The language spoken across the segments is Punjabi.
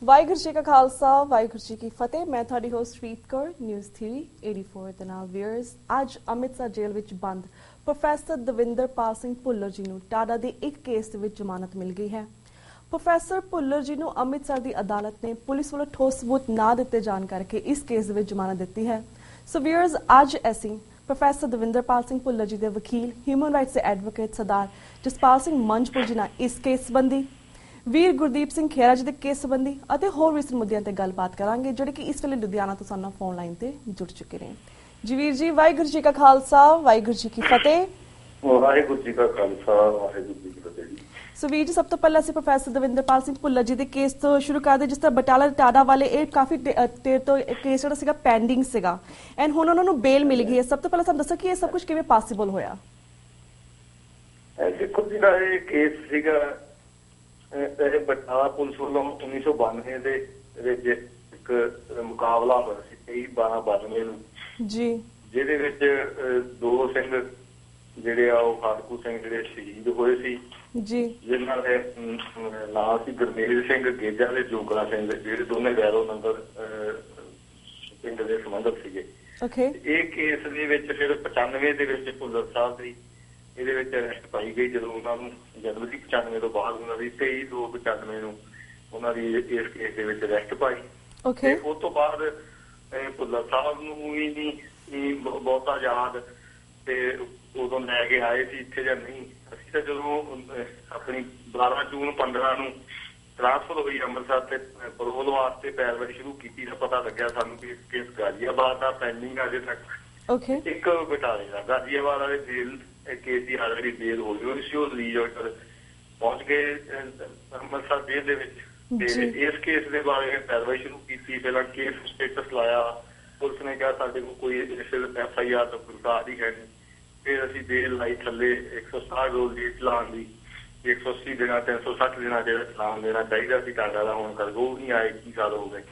ਵਾਹਿਗੁਰੂ ਜੀ ਕਾ ਖਾਲਸਾ ਵਾਹਿਗੁਰੂ ਜੀ ਕੀ ਫਤਿਹ। ਮੈਂ ਤੁਹਾਡੀ ਹੋਸਟ ਰੀਤ ਕੌਰ, ਨਿਊਜ਼ ਥਿਊਰੀ 84 ਦੇ ਨਾਲ ਵੀਅਰਸ। ਅੱਜ ਅੰਮ੍ਰਿਤਸਰ ਜੇਲ੍ਹ ਵਿੱਚ ਬੰਦ ਪ੍ਰੋਫੈਸਰ ਦਵਿੰਦਰਪਾਲ ਸਿੰਘ ਭੁੱਲਰ ਜੀ ਨੂੰ ਟਾਡਾ ਦੇ ਇੱਕ ਕੇਸ ਦੇ ਵਿੱਚ ਜ਼ਮਾਨਤ ਮਿਲ ਗਈ ਹੈ। ਪ੍ਰੋਫੈਸਰ ਭੁੱਲਰ ਜੀ ਨੂੰ ਅੰਮ੍ਰਿਤਸਰ ਦੀ ਅਦਾਲਤ ਨੇ ਪੁਲਿਸ ਵੱਲੋਂ ਠੋਸ ਸਬੂਤ ਨਾ ਦਿੱਤੇ ਜਾਣ ਕਰਕੇ ਇਸ ਕੇਸ ਦੇ ਵਿੱਚ ਜ਼ਮਾਨਤ ਦਿੱਤੀ ਹੈ। ਸੋ ਵੀਅਰਸ, ਅੱਜ ਅਸੀਂ ਪ੍ਰੋਫੈਸਰ ਦਵਿੰਦਰਪਾਲ ਸਿੰਘ ਭੁੱਲਰ ਜੀ ਦੇ ਵਕੀਲ, ਹਿਊਮਨ ਰਾਈਟਸ ਦੇ ਐਡਵੋਕੇਟ ਸਰਦਾਰ ਜਸਪਾਲ ਸਿੰਘ ਮੰਝਪੁਰ ਜੀ ਨਾਲ ਇਸ ਕੇਸ ਸੰਬੰਧੀ, ਵੀਰ ਗੁਰਦੀਪ ਸਿੰਘ ਖੇਰਾ ਜੀ ਦੇ ਕੇਸ ਸੰਬੰਧੀ ਅਤੇ ਹੋਰ ਵਿਸਤ੍ਰਿਤ ਮੁੱਦਿਆਂ ਤੇ ਗੱਲਬਾਤ ਕਰਾਂਗੇ, ਜਿਹੜੇ ਕਿ ਇਸ ਵੇਲੇ ਲੁਧਿਆਣਾ ਤੋਂ ਸਾਨੂੰ ਫੋਨ ਲਾਈਨ ਤੇ ਜੁੜ ਚੁੱਕੇ ਨੇ। ਜੀ ਵੀਰ ਜੀ, ਵਾਹਿਗੁਰੂ ਜੀ ਕਾ ਖਾਲਸਾ ਵਾਹਿਗੁਰੂ ਜੀ ਕੀ ਫਤਿਹ। ਵਾਹਿਗੁਰੂ ਜੀ ਕਾ ਖਾਲਸਾ ਵਾਹਿਗੁਰੂ ਜੀ ਕੀ ਫਤਿਹ ਜੀ। ਸੋ ਵੀਰ ਜੀ, ਸਭ ਤੋਂ ਪਹਿਲਾਂ ਅਸੀਂ ਪ੍ਰੋਫੈਸਰ ਦਵਿੰਦਰਪਾਲ ਸਿੰਘ ਭੁੱਲਰ ਜੀ ਦੇ ਕੇਸ ਤੋਂ ਸ਼ੁਰੂ ਕਰਦੇ। ਜਿਸ ਤਰ੍ਹਾਂ ਬਟਾਲਾ ਟਾਡਾ ਵਾਲੇ ਇਹ ਕਾਫੀ ਦੇਰ ਤੋਂ ਕੇਸ ਜਿਹੜਾ ਸੀਗਾ ਪੈਂਡਿੰਗ ਸੀਗਾ ਐਂਡ ਹੁਣ ਉਹਨਾਂ ਨੂੰ ਬੇਲ ਮਿਲ ਗਈ ਹੈ। ਸਭ ਤੋਂ ਪਹਿਲਾਂ ਸਾਨੂੰ ਦੱਸੋ ਕਿ ਇਹ ਸਭ ਕੁਝ ਕਿਵੇਂ ਪੋਸੀਬਲ ਹੋਇਆ? ਦੇਖੋ ਜਿਹੜਾ ਇਹ ਕੇਸ ਸੀਗਾ, ਇਹ ਬਟਾਲਾ ਪੁਲਿਸ ਵੱਲੋਂ 1992 ਦੇ ਵਿੱਚ ਇੱਕ ਮੁਕਾਬਲਾ ਹੋਇਆ ਸੀ 23/12/92 ਨੂੰ ਜੀ, ਜਿਹਦੇ ਵਿੱਚ ਦੋ ਸਿੰਘ ਜਿਹੜੇ ਆ ਉਹ ਖਾੜਕੂ ਸਿੰਘ ਜਿਹੜੇ ਸ਼ਹੀਦ ਹੋਏ ਸੀ ਜੀ, ਜਿਨ੍ਹਾਂ ਦੇ ਨਾਂ ਸੀ ਗੁਰਮੇਲ ਸਿੰਘ ਗੇਜਾ ਤੇ ਜੋਗਲਾ ਸਿੰਘ, ਜਿਹੜੇ ਦੋਨੇ ਗੈਰੋ ਨੰਬਰ ਪਿੰਡ ਦੇ ਸੰਬੰਧਕ ਸੀਗੇ। ਇਹ ਕੇਸ ਦੇ ਵਿੱਚ ਫਿਰ 95 ਦੇ ਵਿੱਚ ਭੁੱਲਰ ਸਾਹਿਬ ਦੀ ਇਹਦੇ ਵਿੱਚ ਅਰੈਸਟ ਪਾਈ ਗਈ, ਜਦੋਂ ਉਹਨਾਂ ਨੂੰ ਜਨਵਰੀ 95 ਤੋਂ ਬਾਅਦ ਉਹਨਾਂ ਦੀ 23/2/95 ਨੂੰ ਉਹਨਾਂ ਦੀ ਇਸ ਕੇਸ ਦੇ ਵਿੱਚ ਅਰੈਸਟ ਪਾਈ। ਉਸ ਤੋਂ ਬਾਅਦ ਭੁੱਲਰ ਸਾਹਿਬ ਨੂੰ ਵੀ ਨਹੀਂ ਬਹੁਤਾ ਯਾਦ ਤੇ ਉਦੋਂ ਲੈ ਕੇ ਆਏ ਸੀ ਇੱਥੇ ਜਾਂ ਨਹੀਂ। ਅਸੀਂ ਤਾਂ ਜਦੋਂ ਆਪਣੀ 12 ਜੂਨ 15 ਨੂੰ ਟ੍ਰਾਂਸਫਰ ਹੋਈ ਅੰਮ੍ਰਿਤਸਰ ਤੇ ਪਰੋਲ ਵਾਸਤੇ ਪੈਰਵਾਈ ਸ਼ੁਰੂ ਕੀਤੀ ਤਾਂ ਪਤਾ ਲੱਗਿਆ ਸਾਨੂੰ ਕਿ ਕੇਸ ਗਾਜ਼ੀਆਬਾਦ ਦਾ ਪੈਂਡਿੰਗ ਅਜੇ ਤੱਕ ਇੱਕ ਬਟਾਲੇ ਦਾ। ਗਾਜ਼ੀਆਬਾਦ ਵਾਲੇ ਜੇਲ੍ਹ ਕੇਸ ਦੀ ਹਾਜ਼ਰੀ ਬੇਲ ਹੋ ਗਈ ਸੀ, ਉਹ ਰਿਲੀਜ਼ ਆਰਡਰ ਪਹੁੰਚ ਗਏ ਅੰਮ੍ਰਿਤਸਰ ਜੇਲ੍ਹ ਦੇ ਵਿੱਚ ਤੇ ਇਸ ਕੇਸ ਦੇ ਬਾਰੇ ਪੈਰਵਾਈ ਸ਼ੁਰੂ ਕੀਤੀ। ਪਹਿਲਾਂ ਕੇਸ ਸਟੇਟਸ ਲਾਇਆ, ਪੁਲਿਸ ਨੇ ਕਿਹਾ ਸਾਡੇ ਕੋਲ ਕੋਈ FIR ਦਾ ਕੋਈ ਕਾਰਡ ਹੀ ਹੈ ਨਹੀਂ। ਫਿਰ ਅਸੀਂ ਬੇਲ ਲਾਈ ਥੱਲੇ 160 ਰੋਜ਼ ਦੀ ਚਲਾਨ ਦੀ, 180 ਦਿਨਾਂ 360 ਦਿਨਾਂ ਜਿਹੜਾ ਚਲਾਨ ਦੇਣਾ ਚਾਹੀਦਾ ਸੀ ਟਾਡਾ ਦਾ, ਹੁਣ ਕਰ ਉਹ ਨਹੀਂ ਆਏ, 21 ਸਾਲ ਹੋ ਗਏ।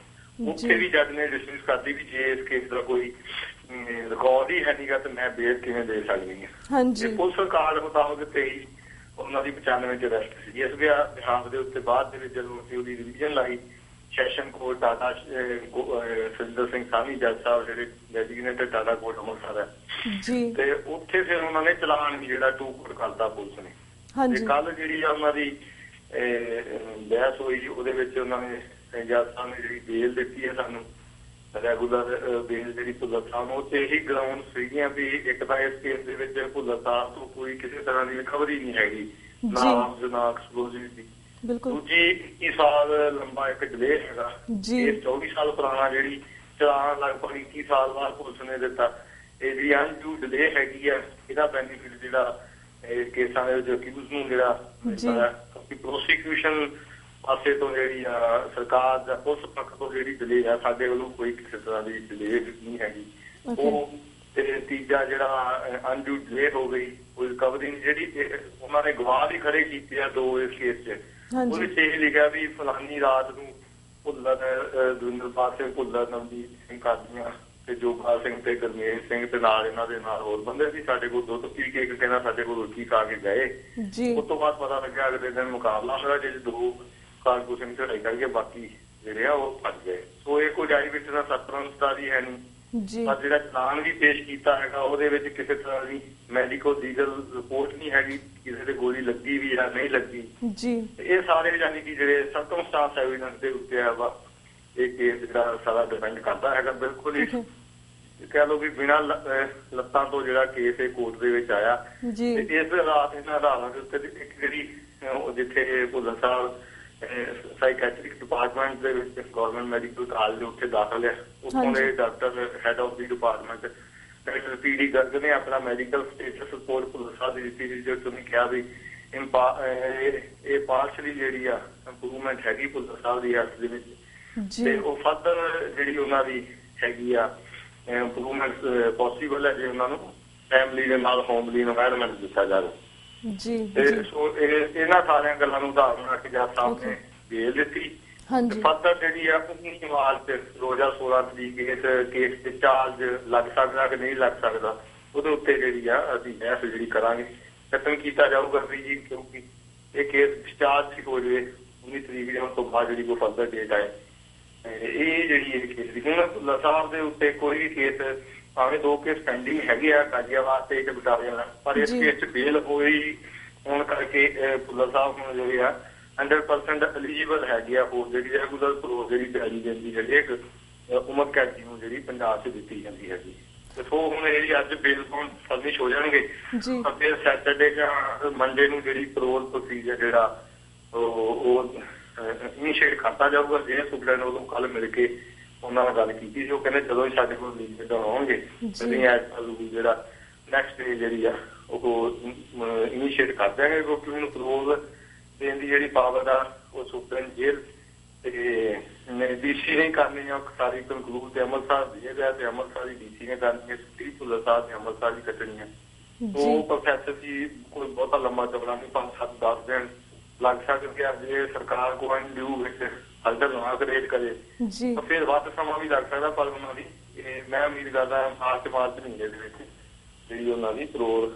ਉੱਥੇ ਵੀ ਜੱਜ ਨੇ ਡਿਸਮਿਸ ਕਰਦੀ ਵੀ ਜੇ ਇਸ ਕੇਸ ਦਾ ਕੋਈ ਰਿਕਾਰਡ ਹੀ ਹੈ ਨਹੀਂਗਾ ਤੇ ਮੈਂ ਬੇਲ ਕਿਵੇਂ ਦੇ ਸਕਦੀ ਹਾਂ। ਪੁਲਿਸ ਰਿਕਾਰਡ ਮੁਤਾਬਕ 23 ਉਹਨਾਂ ਦੀ 95 ਚ ਅਰੈਸਟ ਸੀ। ਇਸ ਬਿਹਾਫ ਦੇ ਉੱਤੇ ਬਾਅਦ ਦੇ ਵਿੱਚ ਜਦੋਂ ਅਸੀਂ ਉਹਦੀ ਰਿਵੀਜ਼ਨ ਲਾਈ, ਸੈਸ਼ਨ ਕੋਰਟ ਟਾਡਾ ਸੁਰਿੰਦਰ ਸਿੰਘ ਸਾਹਨੀ ਜੱਜ ਸਾਹਿਬ ਜਿਹੜੇ ਡੈਜ਼ਿਗਨੇਟਡ ਟਾਡਾ ਕੋਰਟ ਅੰਮ੍ਰਿਤਸਰ ਹੈ ਤੇ ਉੱਥੇ ਫਿਰ ਉਹਨਾਂ ਨੇ ਚਲਾਨ ਵੀ ਜਿਹੜਾ ਟੂ ਕੋਟ ਕਰਤਾ ਪੁਲਿਸ ਨੇ। ਤੇ ਕੱਲ ਜਿਹੜੀ ਆ ਉਹਨਾਂ ਦੀ ਬਹਿਸ ਹੋਈ, ਉਹਦੇ ਵਿੱਚ ਉਹਨਾਂ ਨੇ ਜੱਜ ਸਾਹਿਬ ਨੇ ਜਿਹੜੀ ਬੇਲ ਦਿੱਤੀ ਹੈ ਸਾਨੂੰ ਰੈਗੂਲਰ ਬੇਲ ਜਿਹੜੀ ਭੁੱਲਰ ਸਾਹਿਬ ਨੂੰ, ਤੇ ਇਹੀ ਗਰਾਊਂਡ ਸੀਗੀਆਂ ਵੀ ਇੱਕ ਤਾਂ ਇਸ ਕੇਸ ਦੇ ਵਿੱਚ ਭੁੱਲਰ ਸਾਹਿਬ ਤੋਂ ਕੋਈ ਕਿਸੇ ਤਰ੍ਹਾਂ ਦੀ ਰਿਕਵਰੀ ਨਹੀਂ ਹੈਗੀ, ਨਾ ਆਰਮਜ਼ ਨਾ ਐਕਸਪਲੋਜ਼ਿਵ ਦੀ। ਦੂਜੀ 21 ਸਾਲ ਲੰਬਾ ਇੱਕ ਡਿਲੇ ਹੈਗਾ, ਇਹ 24 ਸਾਲ ਪੁਰਾਣਾ ਜਿਹੜੀ ਚਲਾਨ ਲਗਭਗ 21 ਸਾਲ ਬਾਅਦ ਪੁਲਿਸ ਨੇ ਦਿੱਤਾ। ਇਹ ਜਿਹੜੀ ਅਨਡਿਊ ਡਿਲੇ ਹੈਗੀ ਆ, ਇਹਦਾ ਬੈਨੀਫਿਟ ਜਿਹੜਾ ਕੇਸਾਂ ਦੇ ਵਿੱਚ ਅਕਿਊਜ਼ ਨੂੰ ਜਿਹੜਾ ਪ੍ਰੋਸੀਕਿਊਸ਼ਨ ਪਾਸੇ ਤੋਂ ਜਿਹੜੀ ਆ ਸਰਕਾਰ ਦਾ ਪੁਲਿਸ ਪੱਖ ਤੋਂ ਜਿਹੜੀ ਡਿਲੇ ਆ, ਸਾਡੇ ਵੱਲੋਂ ਕੋਈ ਕਿਸੇ ਤਰ੍ਹਾਂ ਦੀ ਡਿਲੇ ਨਹੀਂ ਹੈਗੀ। ਉਹ ਤੇ ਤੀਜਾ ਜਿਹੜਾ ਅਨਡਿਊ ਡਿਲੇ ਹੋ ਗਈ, ਕੋਈ ਰਿਕਵਰੀ ਜਿਹੜੀ ਉਹਨਾਂ ਨੇ ਗਵਾਹ ਵੀ ਖੜੇ ਕੀਤੇ ਆ ਦੋ ਇਸ ਕੇਸ 'ਚ। ਉਹਦੇ 'ਚ ਇਹ ਲਿਖਿਆ ਵੀ ਫਲਾਨੀ ਰਾਤ ਨੂੰ ਭੁੱਲਰ ਦਵਿੰਦਰਪਾਲ ਸਿੰਘ ਭੁੱਲਰ, ਨਵਜੀਤ ਸਿੰਘ ਕਾਦੀਆਂ ਤੇ ਜੋਗਾ ਸਿੰਘ ਤੇ ਗੁਰਮੇਲ ਸਿੰਘ ਤੇ ਨਾਲ ਇਹਨਾਂ ਦੇ ਨਾਲ ਹੋਰ ਬੰਦੇ ਸੀ, ਸਾਡੇ ਕੋਲ ਦੁੱਧ ਪੀ ਕੇ ਇੱਕ ਕਹਿੰਦਾ ਸਾਡੇ ਕੋਲ ਰੋਟੀ ਖਾ ਕੇ ਗਏ। ਉਸ ਤੋਂ ਬਾਅਦ ਪਤਾ ਲੱਗਿਆ ਅਗਲੇ ਦਿਨ ਮੁਕਾਬਲਾ ਹੋਇਆ, ਜਿਹਦੇ ਦੋ ਕਾਰਗੋ ਸਿੰਘ ਚੜਾਈ ਕਰਕੇ ਬਾਕੀ ਜਿਹੜੇ ਆ ਉਹ ਭੱਜ ਗਏ। ਸੋ ਇਹ ਕੋਈ ਜਾਈ ਵਿੱਚ ਦਾ ਸਤਰੰਸਤਾ ਦੀ ਹੈ ਨਹੀਂ। ਪਰ ਜਿਹੜਾ ਚਲਾਨ ਵੀ ਪੇਸ਼ ਕੀਤਾ ਹੈਗਾ ਉਹਦੇ ਵਿੱਚ ਕਿਸੇ ਤਰ੍ਹਾਂ ਦੀ ਮੈਡੀਕਲ ਲੀਗਲ ਰਿਪੋਰਟ ਨਹੀਂ ਹੈਗੀ, ਕਿਸੇ ਦੇ ਗੋਲੀ ਲੱਗੀ ਵੀ ਜਾਂ ਨਹੀਂ ਲੱਗੀ। ਇਹ ਸਾਰੇ ਯਾਨੀ ਕਿ ਜਿਹੜੇ ਸਰਕਮਸਟੈਂਸ ਐਵੀਡੈਂਸ ਦੇ ਉੱਤੇ ਆ ਵਾ ਇਹ ਕੇਸ ਜਿਹੜਾ ਸਾਰਾ ਡਿਪੈਂਡ ਕਰਦਾ ਹੈਗਾ। ਬਿਲਕੁਲ ਹੀ ਕਹਿ ਲਓ ਵੀ ਬਿਨਾਂ ਲੱਤਾਂ ਤੋਂ ਜਿਹੜਾ ਕੇਸ ਇਹ ਕੋਰਟ ਦੇ ਵਿੱਚ ਆਇਆ। ਤੇ ਇਸ ਰਾਤ ਇਹਨਾਂ ਆਧਾਰਾਂ ਦੇ ਉੱਤੇ ਇੱਕ ਜਿਹੜੀ ਜਿੱਥੇ ਭੁੱਲਰ ਸਾਹਿਬ ਸਾਈਕੈਟ੍ਰਿਕ ਡਿਪਾਰਟਮੈਂਟ ਦੇ ਵਿੱਚ ਗਵਰਨਮੈਂਟ ਮੈਡੀਕਲ ਕਾਲਜ ਦੇ ਉੱਥੇ ਦਾਖਲ ਹੈ, ਉੱਥੋਂ ਦੇ doctor head of the department doctor PD Garg ਨੇ ਆਪਣਾ ਮੈਡੀਕਲ ਸਟੇਟਸ ਰਿਪੋਰਟ ਭੁੱਲਰ ਸਾਹਿਬ ਦੀ ਦਿੱਤੀ, ਜਿਹਦੇ ਵਿੱਚ ਉਹਨੇ ਕਿਹਾ ਵੀ ਇਹ ਪਾਰਸ਼ਲੀ ਜਿਹੜੀ ਆ ਇੰਪਰੂਵਮੈਂਟ ਹੈਗੀ ਭੁੱਲਰ ਸਾਹਿਬ ਦੀ ਹੈਲਥ ਦੇ ਵਿੱਚ, ਤੇ ਉਹ ਫਰਦਰ ਜਿਹੜੀ ਉਹਨਾਂ ਦੀ ਹੈਗੀ ਆ ਇੰਪਰੂਵਮੈਂਟ ਪੋਸੀਬਲ ਹੈ ਜੇ ਉਹਨਾਂ ਨੂੰ ਫੈਮਿਲੀ ਦੇ ਨਾਲ ਹੋਮਲੀ ਇਨਵਾਇਰਮੈਂਟ ਦਿੱਤਾ ਜਾਵੇ। ਸੋ ਇਹਨਾਂ ਸਾਰੀਆਂ ਗੱਲਾਂ ਨੂੰ ਉਦਾਹਰਨ ਰੱਖ ਕੇ ਜੱਜ ਸਾਹਿਬ ਨੇ ਬੇਲ ਦਿੱਤੀ। ਫਰਦਰ ਜਿਹੜੀ ਆ 19 ਮਾਰਚ 2016 ਤਰੀਕ ਇਸ ਕੇਸ ਤੇ ਚਾਰਜ ਲੱਗ ਸਕਦਾ ਕਿ ਨਹੀਂ ਲੱਗ ਸਕਦਾ, ਉਹਦੇ ਉੱਤੇ ਜਿਹੜੀ ਆ ਅਸੀਂ ਬਹਿਸ ਜਿਹੜੀ ਕਰਾਂਗੇ, ਖਤਮ ਕੀਤਾ ਜਾਊਗਾ ਵੀ ਜੀ, ਕਿਉਂਕਿ ਇਹ ਕੇਸ ਡਿਸਚਾਰਜ ਹੋ ਜਾਵੇ 19 ਤਰੀਕ ਜਾਂ ਉਸ ਤੋਂ ਬਾਅਦ ਜਿਹੜੀ ਕੋਈ ਫਰਦਰ ਡੇਟ ਆਏ। ਇਹ ਜਿਹੜੀ ਇਹ ਕੇਸ ਦੀ ਹੁਣ ਭੁੱਲਰ ਸਾਹਿਬ ਦੇ ਉੱਤੇ ਕੋਈ ਵੀ ਕੇਸ ਭਾਵੇਂ 2 ਕੇਸ ਪੈਂਡਿੰਗ ਹੈਗੇ ਆ ਗਾਜ਼ੀਆਬਾਦ ਤੇ ਇੱਕ ਬਟਾਲੀਆ, ਪਰ ਇਸ ਕੇਸ 'ਚ ਬੇਲ ਹੋਈ ਹੋਣ ਕਰਕੇ ਭੁੱਲਰ ਸਾਹਿਬ ਹੁਣ ਜਿਹੜੇ ਆ 100% ਐਲੀਜੀਬਲ ਹੈਗੇ ਆ। ਹੋਰ ਜਿਹੜੀ ਰੈਗੂਲਰ ਪ੍ਰੋਸ ਜਿਹੜੀ ਜਾਰੀ ਜਾਂਦੀ ਹੈਗੀ ਇੱਕ ਉਮਰ ਕੈਦੀ ਨੂੰ ਜਿਹੜੀ ਪੰਜਾਬ 'ਚ ਦਿੱਤੀ ਜਾਂਦੀ ਹੈਗੀ। ਤੇ ਸੋ ਹੁਣ ਇਹ ਅੱਜ ਬੇਲ ਤੋਂ ਪਬਲਿਸ਼ ਹੋ ਜਾਣਗੇ ਫਿਰ ਸੈਟਰਡੇ ਜਾਂ ਮੰਡੇ ਨੂੰ ਜਿਹੜੀ ਪ੍ਰੋਸ ਪ੍ਰੋਸੀਜਰ ਜਿਹੜਾ ਉਹ ਇਨੀਸ਼ੀਏਟ ਕਰਤਾ ਜਾਊਗਾ। ਜਿਹੜੇ ਸੁਪਰਡੈਂਟ ਉਦੋਂ ਕੱਲ ਮਿਲ ਕੇ ਉਹਨਾਂ ਨਾਲ ਗੱਲ ਕੀਤੀ ਸੀ, ਉਹ ਕਹਿੰਦੇ ਜਦੋਂ ਹੀ ਸਾਡੇ ਕੋਲ ਲੀਡ ਆਉਣਗੇ ਅਸੀਂ ਐਜ਼ ਪਰ ਰੂਲ ਜਿਹੜਾ ਨੈਕਸਟ ਡੇ ਜਿਹੜੀ ਆ ਉਹ ਇਨੀਸ਼ੀਏਟ ਕਰ ਦਿਆਂਗੇ, ਕਿਉਂਕਿ ਹੁਣ ਪ੍ਰੋਜ਼ ਦੇਣ ਦੀ ਜਿਹੜੀ ਪਾਵਰ ਆ ਉਹ ਸੁਪਰਡੈਂਟ ਜੇਲ੍ਹ ਤੇ ਡੀਸੀ ਨੇ ਕਰਨੀ ਆ। ਸਾਰੀ ਕੰਕਲੂਡ ਤੇ ਅੰਮ੍ਰਿਤਸਰ ਦੇ ਗਿਆ ਤੇ ਅੰਮ੍ਰਿਤਸਰ ਦੀ ਡੀਸੀ ਨੇ ਕਰਨੀ ਹੈ, ਸੁਖਬੀਰ ਭੁੱਲਰ ਸਾਹਿਬ ਨੇ ਅੰਮ੍ਰਿਤਸਰ ਦੀ ਕੱਟਣੀ ਹੈ। ਉਹ ਪ੍ਰੋਫੈਸਰ ਜੀ ਕੋਈ ਬਹੁਤਾ ਲੰਮਾ ਚੌੜਾ ਨਹੀਂ, 5-7-10 ਦਿਨ ਲੱਗ ਸਕਦੇ ਆ ਜੇ ਸਰਕਾਰ ਗੋਇੰਗ ਡਿਊ ਵਿੱਚ ਹਲਦਰ ਨਾ ਕ੍ਰੀਏਟ ਕਰੇ ਤਾਂ ਫਿਰ ਵੱਧ ਸਮਾਂ ਵੀ ਲੱਗ ਸਕਦਾ। ਪਰ ਉਹਨਾਂ ਦੀ ਮੈਂ ਉਮੀਦ ਕਰਦਾ ਮਾਰਚ ਮਹੀਨੇ ਦੇ ਵਿੱਚ ਜਿਹੜੀ ਉਹਨਾਂ ਦੀ ਪ੍ਰੋਰ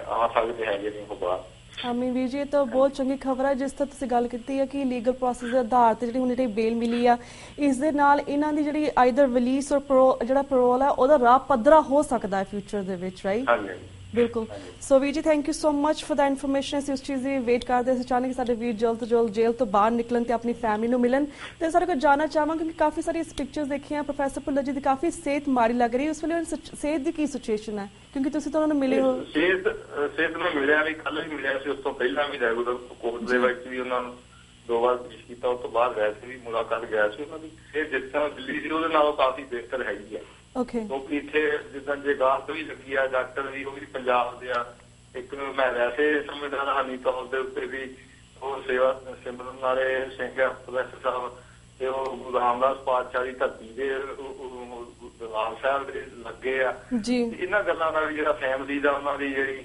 ਆ ਸਕਦੇ ਹੈਗੇ ਨੇ ਉਹ ਬਾਹਰ। ਅਮੀਨ ਵੀਰ ਜੀ, ਇਹ ਤਾਂ ਬਹੁਤ ਚੰਗੀ ਖਬਰ ਹੈ ਜਿਸ ਤਰ੍ਹਾਂ ਤੁਸੀਂ ਗੱਲ ਕੀਤੀ ਹੈ ਕਿ ਲੀਗਲ ਪ੍ਰੋਸੈਸ ਦੇ ਆਧਾਰ ਤੇ ਜਿਹੜੀ ਹੁਣ ਜਿਹੜੀ ਬੇਲ ਮਿਲੀ ਆ, ਇਸ ਦੇ ਨਾਲ ਇਹਨਾਂ ਦੀ ਜਿਹੜੀ ਆਈਦਰ ਰਿਲੀਜ਼ ਔਰ ਜਿਹੜਾ ਪੈਰੋਲ ਹੈ ਉਹਦਾ ਰਾਹ ਪੱਧਰਾ ਹੋ ਸਕਦਾ ਹੈ ਫਿਊਚਰ ਦੇ ਵਿੱਚ, ਰਾਈਟ? ਹਾਂਜੀ ਬਿਲਕੁਲ। ਸੋ ਵੀਰ ਜੀ, thank you so much for the information. ਅਸੀਂ ਉਸ ਚੀਜ਼ ਦੀ ਵੇਟ ਕਰਦੇ ਅਸੀਂ ਚਾਹੁੰਦੇ ਕਿ ਸਾਡੇ ਵੀਰ ਜਲਦ ਤੋਂ ਜਲਦ ਜੇਲ੍ਹ ਤੋਂ ਬਾਹਰ ਨਿਕਲਣ ਤੇ ਆਪਣੀ ਫੈਮਿਲੀ ਨੂੰ ਮਿਲਣ। ਤੇ ਸਾਡੇ ਕੋਲ ਜਾਣਨਾ ਚਾਹਾਂਗੇ ਕਿ ਕਾਫੀ ਸਾਰੀ ਪਿਕਚਰਸ ਦੇਖੀਆਂ ਪ੍ਰੋਫੈਸਰ ਭੁੱਲਰ ਜੀ ਦੀ, ਕਾਫੀ ਸਿਹਤ ਮਾੜੀ ਲੱਗ ਰਹੀ ਹੈ, ਉਸ ਵੇਲੇ ਸਿਹਤ ਦੀ ਕੀ ਸਿਚੁਏਸ਼ਨ ਹੈ? ਕਿਉਂਕਿ ਤੁਸੀਂ ਤਾਂ ਉਹਨਾਂ ਨੂੰ ਮਿਲੇ ਹੋ। ਸਿਹਤ ਨੂੰ ਮਿਲਿਆ ਵੀ, ਕੱਲ ਵੀ ਮਿਲਿਆ ਸੀ, ਉਸ ਤੋਂ ਪਹਿਲਾਂ ਵੀ ਰੈਗੂਲਰ ਕੋਰਟ ਦੇ ਵਿੱਚ ਵੀ ਉਹਨਾਂ ਨੂੰ 2 ਵਾਰ ਪੇਸ਼ ਕੀਤਾ। ਉਸ ਤੋਂ ਬਾਅਦ ਵੈਸੇ ਵੀ ਮੁਲਾਕਾਤ ਗਿਆ ਸੀ। ਉਹਨਾਂ ਦੀ ਸਿਹਤ ਜਿਸ ਤਰ੍ਹਾਂ ਦਿੱਲੀ ਸੀ ਉਹਦੇ ਨਾਲੋਂ ਕਾਫੀ ਬਿਹਤਰ ਹੈਗੀ ਆ। ਕਿਉਂਕਿ ਇੱਥੇ ਜਿੱਦਾਂ ਜੇ ਗਾਹਕ ਵੀ ਲੱਗੀ ਆ, ਡਾਕਟਰ ਵੀ ਉਹ ਵੀ ਪੰਜਾਬ ਦੇ ਆ। ਇੱਕ ਮੈਂ ਵੈਸੇ ਸਮਝਦਾ ਰਹਾਨੀ ਤੌਰ ਦੇ ਉੱਤੇ ਵੀ ਉਹ ਸੇਵਾ ਸਿਮਰਨ ਵਾਲੇ ਸਿੰਘ ਪ੍ਰੋਫੈਸਰ ਸਾਹਿਬ ਤੇ ਉਹ ਗੁਰੂ ਰਾਮਦਾਸ ਪਾਤਸ਼ਾਹ ਦੀ ਧਰਤੀ ਦੇ ਗੁਰਦਾਸ ਸਾਹਿਬ ਦੇ ਲੱਗੇ ਆ। ਇਹਨਾਂ ਗੱਲਾਂ ਦਾ ਵੀ ਜਿਹੜਾ ਫੈਮਿਲੀ ਦਾ ਉਹਨਾਂ ਦੀ ਜਿਹੜੀ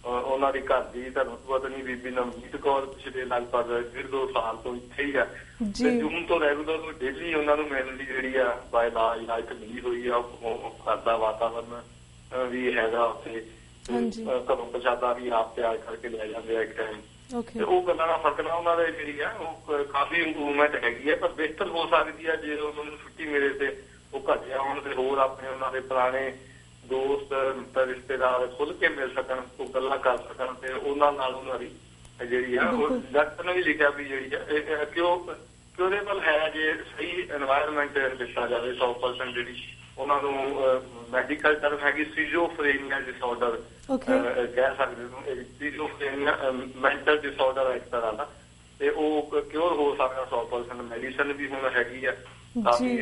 ਉਹਨਾਂ ਦੀ ਘਰ ਦੀ ਧਰਮ ਪਤਨੀ ਬੀਬੀ ਨਵਨੀਤ ਕੌਰ ਪਿਛਲੇ ਲਗਭਗ 1.5-2 ਸਾਲ ਤੋਂ ਇੱਥੇ ਹੀ ਆ। ਜੂਨ ਤੋਂ ਰੈਗੂਲਰ ਡੇਲੀ ਉਹਨਾਂ ਨੂੰ ਮਿਲਣ ਦੀ ਜਿਹੜੀ ਆ ਬਾਏ ਲਾ ਇਲਾਜ ਮਿਲੀ ਹੋਈ ਆ। ਘਰ ਦਾ ਵਾਤਾਵਰਨ ਵੀ ਹੈਗਾ ਉੱਥੇ, ਘਰੋਂ ਪ੍ਰਸ਼ਾਦਾ ਵੀ ਆਪ ਤਿਆਰ ਕਰਕੇ ਲੈ ਜਾਂਦੇ ਆ ਇੱਕ ਟਾਈਮ। ਤੇ ਉਹ ਗੱਲਾਂ ਦਾ ਫਰਕ ਨਾ ਉਹਨਾਂ ਦੇ ਜਿਹੜੀ ਆ ਉਹ ਕਾਫੀ ਇੰਪਰੂਵਮੈਂਟ ਹੈਗੀ ਆ, ਪਰ ਬਿਹਤਰ ਹੋ ਸਕਦੀ ਆ ਜੇ ਉਹਨਾਂ ਨੂੰ ਛੁੱਟੀ ਮਿਲੇ ਤੇ ਉਹ ਘਟਿਆ ਹੋਣ ਤੇ ਹੋਰ ਆਪਣੇ ਉਹਨਾਂ ਦੇ ਪੁਰਾਣੇ ਦੋਸਤ ਰਿਸ਼ਤੇਦਾਰ ਖੁੱਲ ਕੇ ਮਿਲ ਸਕਣ, ਉਹ ਗੱਲਾਂ ਕਰ ਸਕਣ ਤੇ ਉਹਨਾਂ ਨਾਲ ਉਹਨਾਂ ਦੀ ਜਿਹੜੀ ਆ ਉਹ ਡਾਕਟਰ ਨੇ ਵੀ ਲਿਖਿਆ ਵੀ ਜਿਹੜੀ ਆ ਕਿਉਰੇਬਲ ਹੈ ਜੇ ਸਹੀ ਐਨਵਾਇਰਨਮੈਂਟ ਦਿੱਤਾ ਜਾਵੇ। 100% ਜਿਹੜੀ ਉਹਨਾਂ ਨੂੰ ਮੈਡੀਕਲ ਟਰਮ ਹੈਗੀ ਸੀਜ਼ੋਫਰੇਨੀਆ ਡਿਸਆਰਡਰ ਕਹਿ ਸਕਦੇ ਹੋ। ਸੀਜ਼ੋਫਰੇਨੀਆ ਮੈਂਟਲ ਡਿਸਆਰਡਰ ਹੈ ਇੱਕ ਤਰ੍ਹਾਂ ਦਾ, ਤੇ ਉਹ ਕਿਉਰ ਹੋ ਸਕਦਾ 100%। ਮੈਡੀਸਨ ਵੀ ਹੁਣ ਹੈਗੀ ਆ ਕਾਫੀ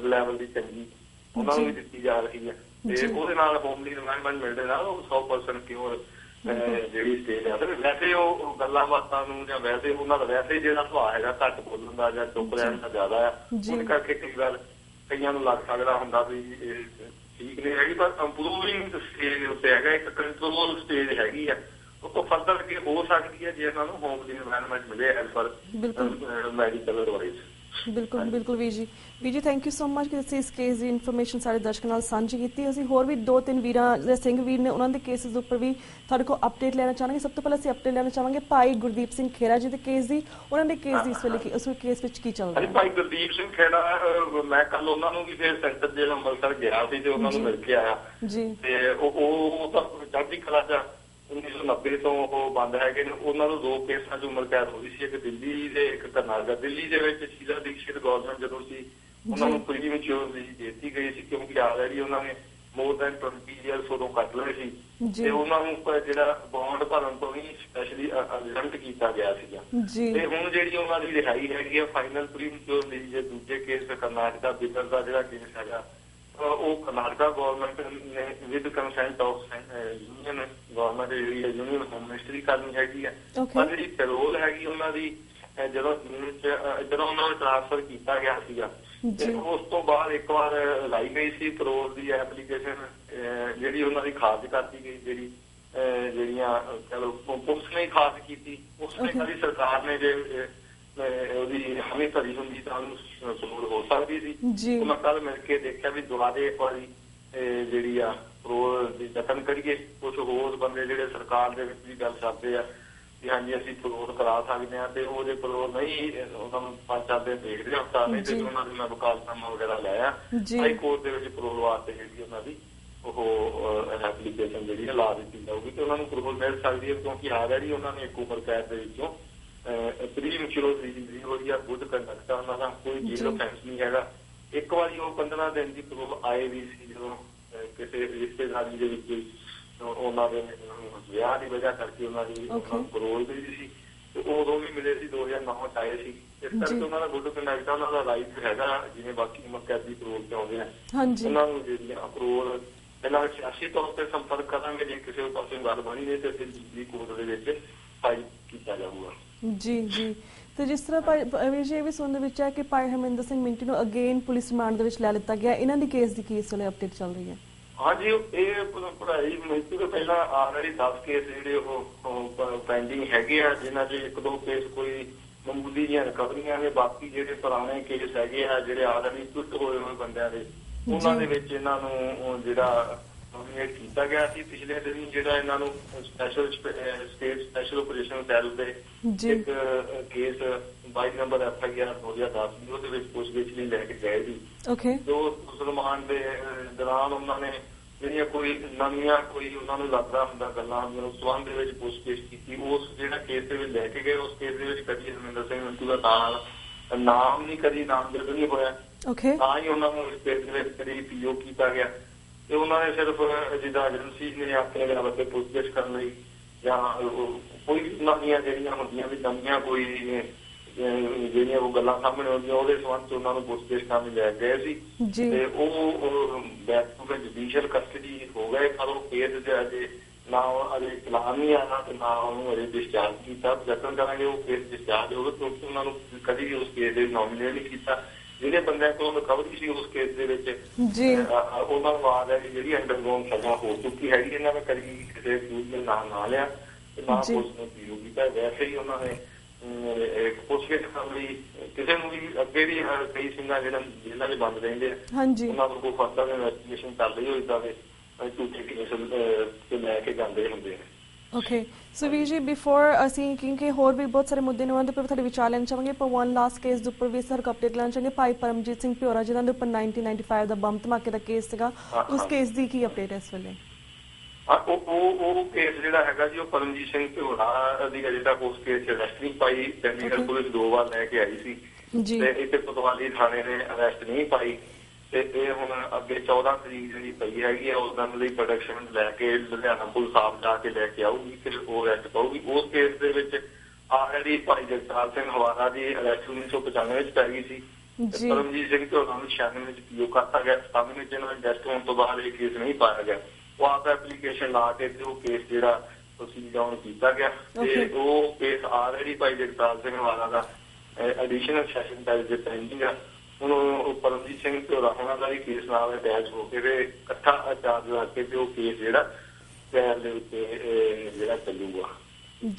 ਲੈਵਲ ਦੀ ਚੰਗੀ, ਉਹਨਾਂ ਨੂੰ ਵੀ ਦਿੱਤੀ ਜਾ ਰਹੀ ਹੈ ਤੇ ਉਹਦੇ ਨਾਲ ਹੋਮਲੀ ਇਨਵਾਇਰਨਮੈਂਟ ਮਿਲਦੇ ਨਾਲ ਉਹ 100% ਕਿਉਰ ਜਿਹੜੀ ਸਟੇਜ ਆ। ਵੈਸੇ ਉਹ ਗੱਲਾਂ ਬਾਤਾਂ ਨੂੰ ਜਾਂ ਵੈਸੇ ਉਹਨਾਂ ਦਾ ਵੈਸੇ ਜਿਹੜਾ ਸੁਭਾਅ ਹੈਗਾ ਘੱਟ ਬੋਲਣ ਦਾ ਜਾਂ ਚੁੱਪ ਰਹਿਣ ਦਾ ਜ਼ਿਆਦਾ ਆ, ਉਹਦੇ ਕਰਕੇ ਕਈ ਵਾਰ ਕਈਆਂ ਨੂੰ ਲੱਗ ਸਕਦਾ ਹੁੰਦਾ ਵੀ ਠੀਕ ਨਹੀਂ ਹੈਗੀ, ਪਰ ਇੰਪਰੂਵਿੰਗ ਸਟੇਜ ਉੱਤੇ ਹੈਗਾ, ਇੱਕ ਕੰਟਰੋਲ ਸਟੇਜ ਹੈਗੀ ਆ। ਉਹ ਤੋਂ ਫਰਦਰ ਅੱਗੇ ਹੋ ਸਕਦੀ ਹੈ ਜੇ ਇਹਨਾਂ ਨੂੰ ਹੋਮਲੀ ਇਨਵਾਇਰਨਮੈਂਟ ਮਿਲੇ ਐਜ਼ ਪਰ ਮੈਡੀਕਲ ਐਡਵਾਈਸ। ਬਿਲਕੁਲ ਬਿਲਕੁਲ ਵੀਰ ਜੀ ਥੈਂਕ ਯੂ ਸੋ ਮਚ ਕਿ ਤੁਸੀਂ ਇਸ ਕੇਸ ਦੀ ਇਨਫੋਰਮੇਸ਼ਨ ਸਾਰੇ ਦਰਸ਼ਕਾਂ ਨਾਲ ਸਾਂਝੀ ਕੀਤੀ। ਅਸੀਂ ਹੋਰ ਵੀ 2-3 ਵੀਰਾਂ ਜਿਹੜੇ ਸਿੰਘ ਵੀਰ ਨੇ ਉਹਨਾਂ ਦੇ ਕੇਸਿਸ ਉੱਪਰ ਵੀ ਤੁਹਾਡੇ ਕੋਲ ਅਪਡੇਟ ਲੈਣਾ ਚਾਹਾਂਗੇ। ਸਭ ਤੋਂ ਪਹਿਲਾਂ ਅਸੀਂ ਅਪਡੇਟ ਲੈਣਾ ਚਾਹਾਂਗੇ ਭਾਈ ਗੁਰਦੀਪ ਸਿੰਘ ਖੇੜਾ ਜੀ ਦੇ ਕੇਸ ਦੀ। ਉਹਨਾਂ ਦੇ ਕੇਸ ਦੀ ਇਸ ਵੇਲੇ ਉਸ ਕੇਸ ਵਿੱਚ ਕੀ ਚੱਲ ਰਿਹਾ? ਭਾਈ ਗੁਰਦੀਪ ਸਿੰਘ ਖੇੜਾ, ਮੈਂ ਕੱਲ ਉਹਨਾਂ ਨੂੰ ਵੀ ਫਿਰ ਸੈਂਟਰ ਜੇਲ੍ਹ ਅੰਮ੍ਰਿਤਸਰ ਗਿਆ ਸੀ ਤੇ ਉਹਨਾਂ ਨੂੰ ਮਿਲ ਕੇ ਆਇਆ ਤੇ ਉਹ ਤਾਂ ਚੜ੍ਹਦੀ ਕਲਾ ਚ 1990 ਤੋਂ ਉਹ ਬੰਦ ਹੈਗੇ ਨੇ। ਉਹਨਾਂ ਨੂੰ 2 ਕੇਸਾਂ 'ਚ ਉਮਰ ਕੈਦ ਹੋਈ ਸੀ, ਇੱਕ ਦਿੱਲੀ ਦੇ ਇੱਕ ਕਰਨਾਟਕ। ਦਿੱਲੀ ਦੇ ਵਿੱਚ ਸ਼ੀਲਾ ਦੀਕਸ਼ਿਤ ਗਵਰਨਮੈਂਟ ਜਦੋਂ ਸੀ ਉਹਨਾਂ ਨੂੰ ਪ੍ਰੀ ਮੈਚਿਓਰਲੀ ਦਿੱਤੀ ਗਈ ਸੀ ਕਿਉਂਕਿ ਆਲਰੇਡੀ ਉਹਨਾਂ ਨੇ ਮੋਰ ਦੈਨ 20 ਇਅਰਸ ਉਦੋਂ ਕੱਟ ਲਏ ਸੀ ਤੇ ਉਹਨਾਂ ਨੂੰ ਜਿਹੜਾ ਬੌਂਡ ਭਰਨ ਤੋਂ ਵੀ ਸਪੈਸ਼ਲੀ ਐਗਜ਼ੈਂਪਟ ਕੀਤਾ ਗਿਆ ਸੀਗਾ। ਤੇ ਹੁਣ ਜਿਹੜੀ ਉਹਨਾਂ ਦੀ ਰਿਹਾਈ ਹੈਗੀ ਆ ਫਾਈਨਲ ਪ੍ਰੀ ਮੈਚਿਓਰਲੀ ਜੇ ਦੂਜੇ ਕੇਸ ਕਰਨਾਟਕਾ ਬਿੱਦਰ ਦਾ ਜਿਹੜਾ ਕੇਸ ਹੈਗਾ ਉਹ ਕਰਨਾਟਕਾ ਗਵਰਨਮੈਂਟ ਨੇ with consent of union government ਜਿਹੜੀ ਹੈ ਯੂਨੀਅਨ ਹੋਮ ਮਿਨਿਸਟਰੀ ਕਰਨੀ ਹੈਗੀ ਆ। ਪਰ ਜਿਹੜੀ ਪੈਰੋਲ ਹੈਗੀ ਉਹਨਾਂ ਦੀ ਜਦੋਂ ਉਹਨਾਂ ਨੂੰ ਟ੍ਰਾਂਸਫਰ ਕੀਤਾ ਗਿਆ ਸੀਗਾ ਤੇ ਉਸ ਤੋਂ ਬਾਅਦ ਇੱਕ ਵਾਰ ਲਾਈ ਗਈ ਸੀ ਪੈਰੋਲ ਦੀ ਐਪਲੀਕੇਸ਼ਨ ਜਿਹੜੀ ਉਹਨਾਂ ਦੀ ਖਾਰਜ ਕਰਤੀ ਗਈ, ਜਿਹੜੀਆਂ ਚਲੋ ਪੁਲਿਸ ਨੇ ਖਾਰਜ ਕੀਤੀ। ਉਸ ਨੇ ਸਾਡੀ ਸਰਕਾਰ ਨੇ ਜੇ ਉਹਦੀ ਹਮੀ ਭਰੀ ਹੁੰਦੀ ਤਾਂ ਉਹਨੂੰ ਕਬੂਲ ਹੋ ਸਕਦੀ ਸੀ। ਮੈਂ ਕੱਲ ਮਿਲ ਕੇ ਦੇਖਿਆ ਵੀ ਦੁਬਾਰੇ ਇੱਕ ਵਾਰੀ ਜਿਹੜੀ ਆ ਪੈਰੋਲ ਦੀ ਯਤਨ ਕਰੀਏ। ਕੁਛ ਹੋਰ ਬੰਦੇ ਜਿਹੜੇ ਸਰਕਾਰ ਦੇ ਵਿੱਚ ਵੀ ਗੱਲ ਕਰਦੇ ਆ ਕਿ ਹਾਂਜੀ ਅਸੀਂ ਪਰੋਲ ਕਰਾ ਸਕਦੇ ਹਾਂ, ਤੇ ਉਹ ਜੇ ਪਰੋਲ ਨਹੀਂ ਉਹਨਾਂ ਨੂੰ 5-4 ਦਿਨ ਦੇਖਦੇ ਹਫ਼ਤਾ ਨਹੀਂ ਤੇ ਉਹਨਾਂ ਦੀ ਮੈਂ ਵਕਾਲਤਨਾਮਾ ਵਗੈਰਾ ਲਾਇਆ ਹਾਈ ਕੋਰਟ ਦੇ ਵਿੱਚ ਪਰੋਲ ਵਾਸਤੇ ਜਿਹੜੀ ਉਹਨਾਂ ਦੀ ਉਹ ਐਪਲੀਕੇਸ਼ਨ ਜਿਹੜੀ ਹੈ ਲਾ ਦਿੱਤੀ ਜਾਊਗੀ ਤੇ ਉਹਨਾਂ ਨੂੰ ਪਰੋਲ ਮਿਲ ਸਕਦੀ ਹੈ, ਕਿਉਂਕਿ ਆਲਰੇਡੀ ਉਹਨਾਂ ਨੇ ਇੱਕ ਉਮਰ ਕੈਦ ਦੇ ਵਿੱਚੋਂ ਪ੍ਰੀਮੈਚੁਰ ਰਿਲੀਜ਼ ਹੋਈ ਆ, ਗੁੱਡ ਕੰਡਕਟ ਆ, ਉਹਨਾਂ ਦਾ ਕੋਈ ਜੇਲ ਅਫੈਂਸ ਨਹੀਂ ਹੈਗਾ। ਇੱਕ ਵਾਰੀ ਉਹ 15 ਦਿਨ ਦੀ ਪਰੋਲ ਆਏ ਵੀ ਸੀ ਜਦੋਂ ਕਿਸੇ ਰਿਸ਼ਤੇਦਾਰੀ ਦੇ ਵਿੱਚ ਉਹਨਾਂ ਦੇ ਵਿਆਹ ਦੀ ਵਜ੍ਹਾ ਕਰਕੇ ਉਹਨਾਂ ਦੀ ਪਰੋਲ ਗਈ ਸੀ ਤੇ ਉਦੋਂ ਵੀ ਮਿਲੇ ਸੀ, 2009 ਚ ਆਏ ਸੀ। ਇਸ ਕਰਕੇ ਉਹਨਾਂ ਦਾ ਗੁੱਡ ਕੰਡਕਟ ਆ, ਉਹਨਾਂ ਦਾ ਰਾਈਟ ਹੈਗਾ ਜਿਵੇਂ ਬਾਕੀ ਉਮਰ ਕੈਦੀ ਪਰੋਲ ਤੇ ਆਉਂਦੇ ਆ ਉਹਨਾਂ ਨੂੰ ਜਿਹੜੀਆਂ ਪਰੋਲ ਪਹਿਲਾਂ ਸਿਆਸੀ ਤੌਰ ਤੇ ਸੰਪਰਕ ਕਰਾਂਗੇ, ਜੇ ਕਿਸੇ ਪਾਸੇ ਗੱਲ ਬਣੀ ਨਹੀਂ ਤੇ ਫਿਰ ਬਿਜਲੀ ਕੋਰਟ ਦੇ ਵਿੱਚ ਫਾਈਲ ਕੀਤਾ ਜਾਊਗਾ। ਜੀ ਤੇ ਜਿਸ ਤਰ੍ਹਾਂ ਇਹ ਵੀ ਸੁਣਨ ਦੇ ਵਿੱਚ ਹੈ ਕਿ ਭਾਈ ਹਰਮਿੰਦਰ ਸਿੰਘ ਮਿੰਟੀ ਨੂੰ ਅਗੇਨ ਪੁਲਿਸ ਰਿਮਾਂਡ ਦੇ ਵਿੱਚ ਲੈ ਲਿੱਤਾ ਗਿਆ, ਇਹਨਾਂ ਦੀ ਕੇਸ ਦੀ ਕੀ ਇਸ ਵੇਲੇ ਅਪਡੇਟ ਚੱਲ ਰਹੀ ਹੈ? ਹਾਂਜੀ, ਇਹ ਪੜ੍ਹਾਈ ਮਿੰਟੀ ਤੋਂ ਪਹਿਲਾਂ ਆਲਰੇਡੀ 10 ਕੇਸ ਜਿਹੜੇ ਉਹ ਪੈਂਡਿੰਗ ਹੈਗੇ ਆ, ਜਿਨ੍ਹਾਂ 'ਚ 1-2 ਕੇਸ ਕੋਈ ਮਾਮੂਲੀ ਜਿਹੀਆਂ ਰਿਕਵਰੀਆਂ ਨੇ, ਬਾਕੀ ਜਿਹੜੇ ਪੁਰਾਣੇ ਕੇਸ ਹੈਗੇ ਆ ਜਿਹੜੇ ਆਲਰੇਡੀ ਟੁੱਟ ਹੋਏ ਬੰਦਿਆਂ ਦੇ ਉਹਨਾਂ ਦੇ ਵਿੱਚ ਇਹਨਾਂ ਨੂੰ ਜਿਹੜਾ ਨੋਮੀਨੇਟ ਕੀਤਾ ਗਿਆ ਸੀ। ਪਿਛਲੇ ਦਿਨ ਜਿਹੜਾ ਇਹਨਾਂ ਨੂੰ ਸਟੇਟ ਸਪੈਸ਼ਲ ਆਪਰੇਸ਼ਨ ਸੈੱਲ ਦੇ ਇੱਕ ਕੇਸ 22 ਨੰਬਰ FIR 2010 ਉਹਦੇ ਵਿੱਚ ਪੁੱਛਗਿੱਛ ਲਈ ਲੈ ਕੇ ਗਏ ਸੀ। ਜੋ ਮੁਸਲਮਾਨ ਦੇ ਦੌਰਾਨ ਉਹਨਾਂ ਨੇ ਜਿਹੜੀਆਂ ਕੋਈ ਨਵੀਆਂ ਕੋਈ ਉਹਨਾਂ ਨੂੰ ਲੱਗਦਾ ਹੁੰਦਾ ਗੱਲਾਂ ਉਸ ਸੰਬੰਧ ਦੇ ਵਿੱਚ ਪੁੱਛਗਿੱਛ ਕੀਤੀ, ਉਸ ਜਿਹੜਾ ਕੇਸ ਦੇ ਵਿੱਚ ਲੈ ਕੇ ਗਏ ਉਸ ਕੇਸ ਦੇ ਵਿੱਚ ਕਦੀ ਹਰਮਿੰਦਰ ਸਿੰਘ ਮਿੰਟੂ ਦਾ ਨਾਮ ਨਹੀਂ, ਕਦੀ ਨਾਮਜ਼ਦ ਨਹੀਂ ਹੋਇਆ, ਤਾਂ ਹੀ ਉਹਨਾਂ ਨੂੰ ਇਸ ਕੇਸ ਦੇ ਵਿੱਚ ਕਦੀ PO ਕੀਤਾ ਗਿਆ ਤੇ ਉਹਨਾਂ ਨੇ ਸਿਰਫ ਜਿੱਦਾਂ ਏਜੰਸੀ ਨੇ ਆਪਣੇ ਲੈਵਲ ਤੇ ਪੁੱਛਗਿੱਛ ਕਰਨ ਲਈ ਜਾਂ ਕੋਈ ਨਵੀਆਂ ਜਿਹੜੀਆਂ ਹੁੰਦੀਆਂ ਵੀ ਨਵੀਆਂ ਕੋਈ ਜਿਹੜੀਆਂ ਉਹ ਗੱਲਾਂ ਸਾਹਮਣੇ ਆਉਂਦੀਆਂ ਉਹਦੇ ਸੰਬੰਧ ਚ ਉਹਨਾਂ ਨੂੰ ਪੁੱਛਗਿੱਛ ਕਰਨ ਲੈ ਗਏ ਸੀ ਤੇ ਉਹ ਬੈਕ ਟੂ ਜੁਡੀਸ਼ੀਅਲ ਕਸਟਡੀ ਹੋ ਗਏ, ਪਰ ਉਹ ਕੇਸ ਅਜੇ ਨਾ ਅਜੇ ਚਲਾਨ ਨਹੀਂ ਆਇਆ ਤੇ ਨਾ ਉਹਨੂੰ ਅਜੇ ਡਿਸਚਾਰਜ ਕੀਤਾ। ਯਤਨ ਕਰਾਂਗੇ ਉਹ ਕੇਸ ਡਿਸਚਾਰਜ ਹੋਵੇ, ਕਿਉਂਕਿ ਉਹਨਾਂ ਨੂੰ ਕਦੀ ਵੀ ਉਸ ਕੇਸ ਦੇ ਨੋਮੀਨੇਟ ਨਹੀਂ ਕੀਤਾ। ਜਿਹੜੇ ਬੰਦਿਆਂ ਕੋਲ ਰਿਕਵਰੀ ਸੀ ਉਸ ਕੇਸ ਦੇ ਵਿੱਚ ਉਹਨਾਂ ਨੂੰ ਆਦ ਹੈ ਕਿ ਜਿਹੜੀ ਅੰਡਰਗਰਾਊਂਡ ਸਜ਼ਾ ਹੋ ਚੁੱਕੀ ਹੈਗੀ, ਇਹਨਾਂ ਨੇ ਕਦੀ ਕਿਸੇ ਦੇ ਨਾਮ ਨਾ ਲਿਆ ਤੇ ਨਾ ਪੁਲਿਸ ਨੂੰ PO ਕੀਤਾ। ਵੈਸੇ ਹੀ ਉਹਨਾਂ ਨੇ ਪੁੱਛਗਿੱਛ ਕਰਨ ਲਈ ਕਿਸੇ ਨੂੰ ਵੀ ਅੱਗੇ ਵੀ ਕਈ ਸਿੰਘਾਂ ਜਿਹੜਾ ਜੇਲ੍ਹਾਂ 'ਚ ਬੰਦ ਰਹਿੰਦੇ ਆ ਉਹਨਾਂ ਨੂੰ ਕੋਈ ਫਰਦਰ ਇਨਵੈਸਟੀਗੇਸ਼ਨ ਕਰ ਲਈ ਹੋਈ ਜਾਵੇ, ਝੂਠੇ ਕੇਸ ਤੇ ਲੈ ਕੇ ਜਾਂਦੇ ਹੁੰਦੇ ਨੇ। ਸੋ ਵੀਰ ਜੀ ਬਿਫੋਰ ਅਸੀਂ ਕਿਉਂਕਿ ਹੋਰ ਵੀ ਬਹੁਤ ਸਾਰੇ ਮੁੱਦੇ ਨੇ ਉਹਨਾਂ ਦੇ ਉੱਪਰ ਤੁਹਾਡੇ ਵਿਚਾਰ ਲੈਣਾ ਚਾਹਾਂਗੇ, ਪਰ ਵਨ ਲਾਸਟ ਕੇਸ ਦੇ ਉੱਪਰ ਵੀ ਸਰ ਅਪਡੇਟ ਲੈਣਾ ਚਾਹਾਂਗੇ। ਭਾਈ ਪਰਮਜੀਤ ਸਿੰਘ ਭਿਓਰਾ ਜਿਹਨਾਂ ਦੇ ਉੱਪਰ 1995 ਦਾ ਬੰਬ ਧਮਾਕੇ ਦਾ ਕੇਸ ਸੀਗਾ, ਉਸ ਕੇਸ ਦੀ ਕੀ ਅਪਡੇਟ ਹੈ ਇਸ ਵੇਲੇ? ਉਹ ਕੇਸ ਜਿਹੜਾ ਹੈਗਾ ਜੀ ਉਹ ਪਰਮਜੀਤ ਸਿੰਘ ਭਿਓਰਾ ਦੀ ਅਜੇ ਤੱਕ ਉਸ ਕੇਸ 'ਚ ਅਰੈਸਟ ਨਹੀਂ ਪਾਈ। ਚੰਡੀਗੜ੍ਹ ਪੁਲਿਸ 2 ਵਾਰ ਲੈ ਕੇ ਆਈ ਸੀ ਤੇ ਇੱਥੇ ਕੋਤਵਾਲੀ ਥਾਣੇ ਨੇ ਅਰੈਸਟ ਨਹੀਂ ਪਾਈ ਤੇ ਇਹ ਹੁਣ ਅੱਗੇ 14 ਤਰੀਕ ਜਿਹੜੀ ਪਈ ਹੈਗੀ ਆ ਉਸ ਦਿਨ ਲਈ ਪ੍ਰੋਡਕਸ਼ਨ ਲੈ ਕੇ ਲੁਧਿਆਣਾ ਪੁਲਿਸ ਆਪ ਜਾ ਕੇ ਲੈ ਕੇ ਆਊਗੀ ਫਿਰ ਉਹ ਅਰੈਸਟ ਪਾਊਗੀ। ਉਸ ਕੇਸ ਦੇ ਵਿੱਚ ਆਲਰੇਡੀ ਭਾਈ ਜਗਤਾਰ ਸਿੰਘ ਹਵਾਰਾ ਦੀ ਅਰੈਸਟ 1995 ਵਿੱਚ ਪੈ ਗਈ ਸੀ। ਪਰਮਜੀਤ ਸਿੰਘ ਭਿਓਰਾ ਨੂੰ 96 ਵਿੱਚ PO ਕਰਤਾ ਗਿਆ, 97 ਵਿੱਚ ਇਹਨਾਂ ਦੇ ਅਰੈਸਟ ਹੋਣ ਤੋਂ ਬਾਅਦ ਇਹ ਕੇਸ ਨਹੀਂ ਪਾਇਆ ਗਿਆ। ਉਹ ਆਪ ਐਪਲੀਕੇਸ਼ਨ ਲਾ ਕੇ ਤੇ ਉਹ ਕੇਸ ਜਿਹੜਾ ਪ੍ਰੋਸੀਡ ਡਾਊਨ ਕੀਤਾ ਗਿਆ ਤੇ ਉਹ ਕੇਸ ਆਲਰੇਡੀ ਭਾਈ ਜਗਤਾਰ ਸਿੰਘ ਹਵਾਰਾ ਦਾ ਐਡੀਸ਼ਨਲ ਸੈਸ਼ਨ ਦਾ ਜੇ ਪੈਂਡਿੰਗ ਆ। ਹੁਣ ਪਰਮਜੀਤ ਸਿੰਘ ਭਿਓਰਾ ਉਹਨਾਂ ਦਾ ਵੀ ਕੇਸ ਨਾਲ ਅਟੈਚ ਹੋ ਕੇ ਤੇ ਇਕੱਠਾ ਚਾਰਜ ਲਾ ਕੇ ਤੇ ਉਹ ਕੇਸ ਜਿਹੜਾ ਟ੍ਰਾਇਲ ਦੇ ਉੱਤੇ ਜਿਹੜਾ ਚੱਲੂਗਾ।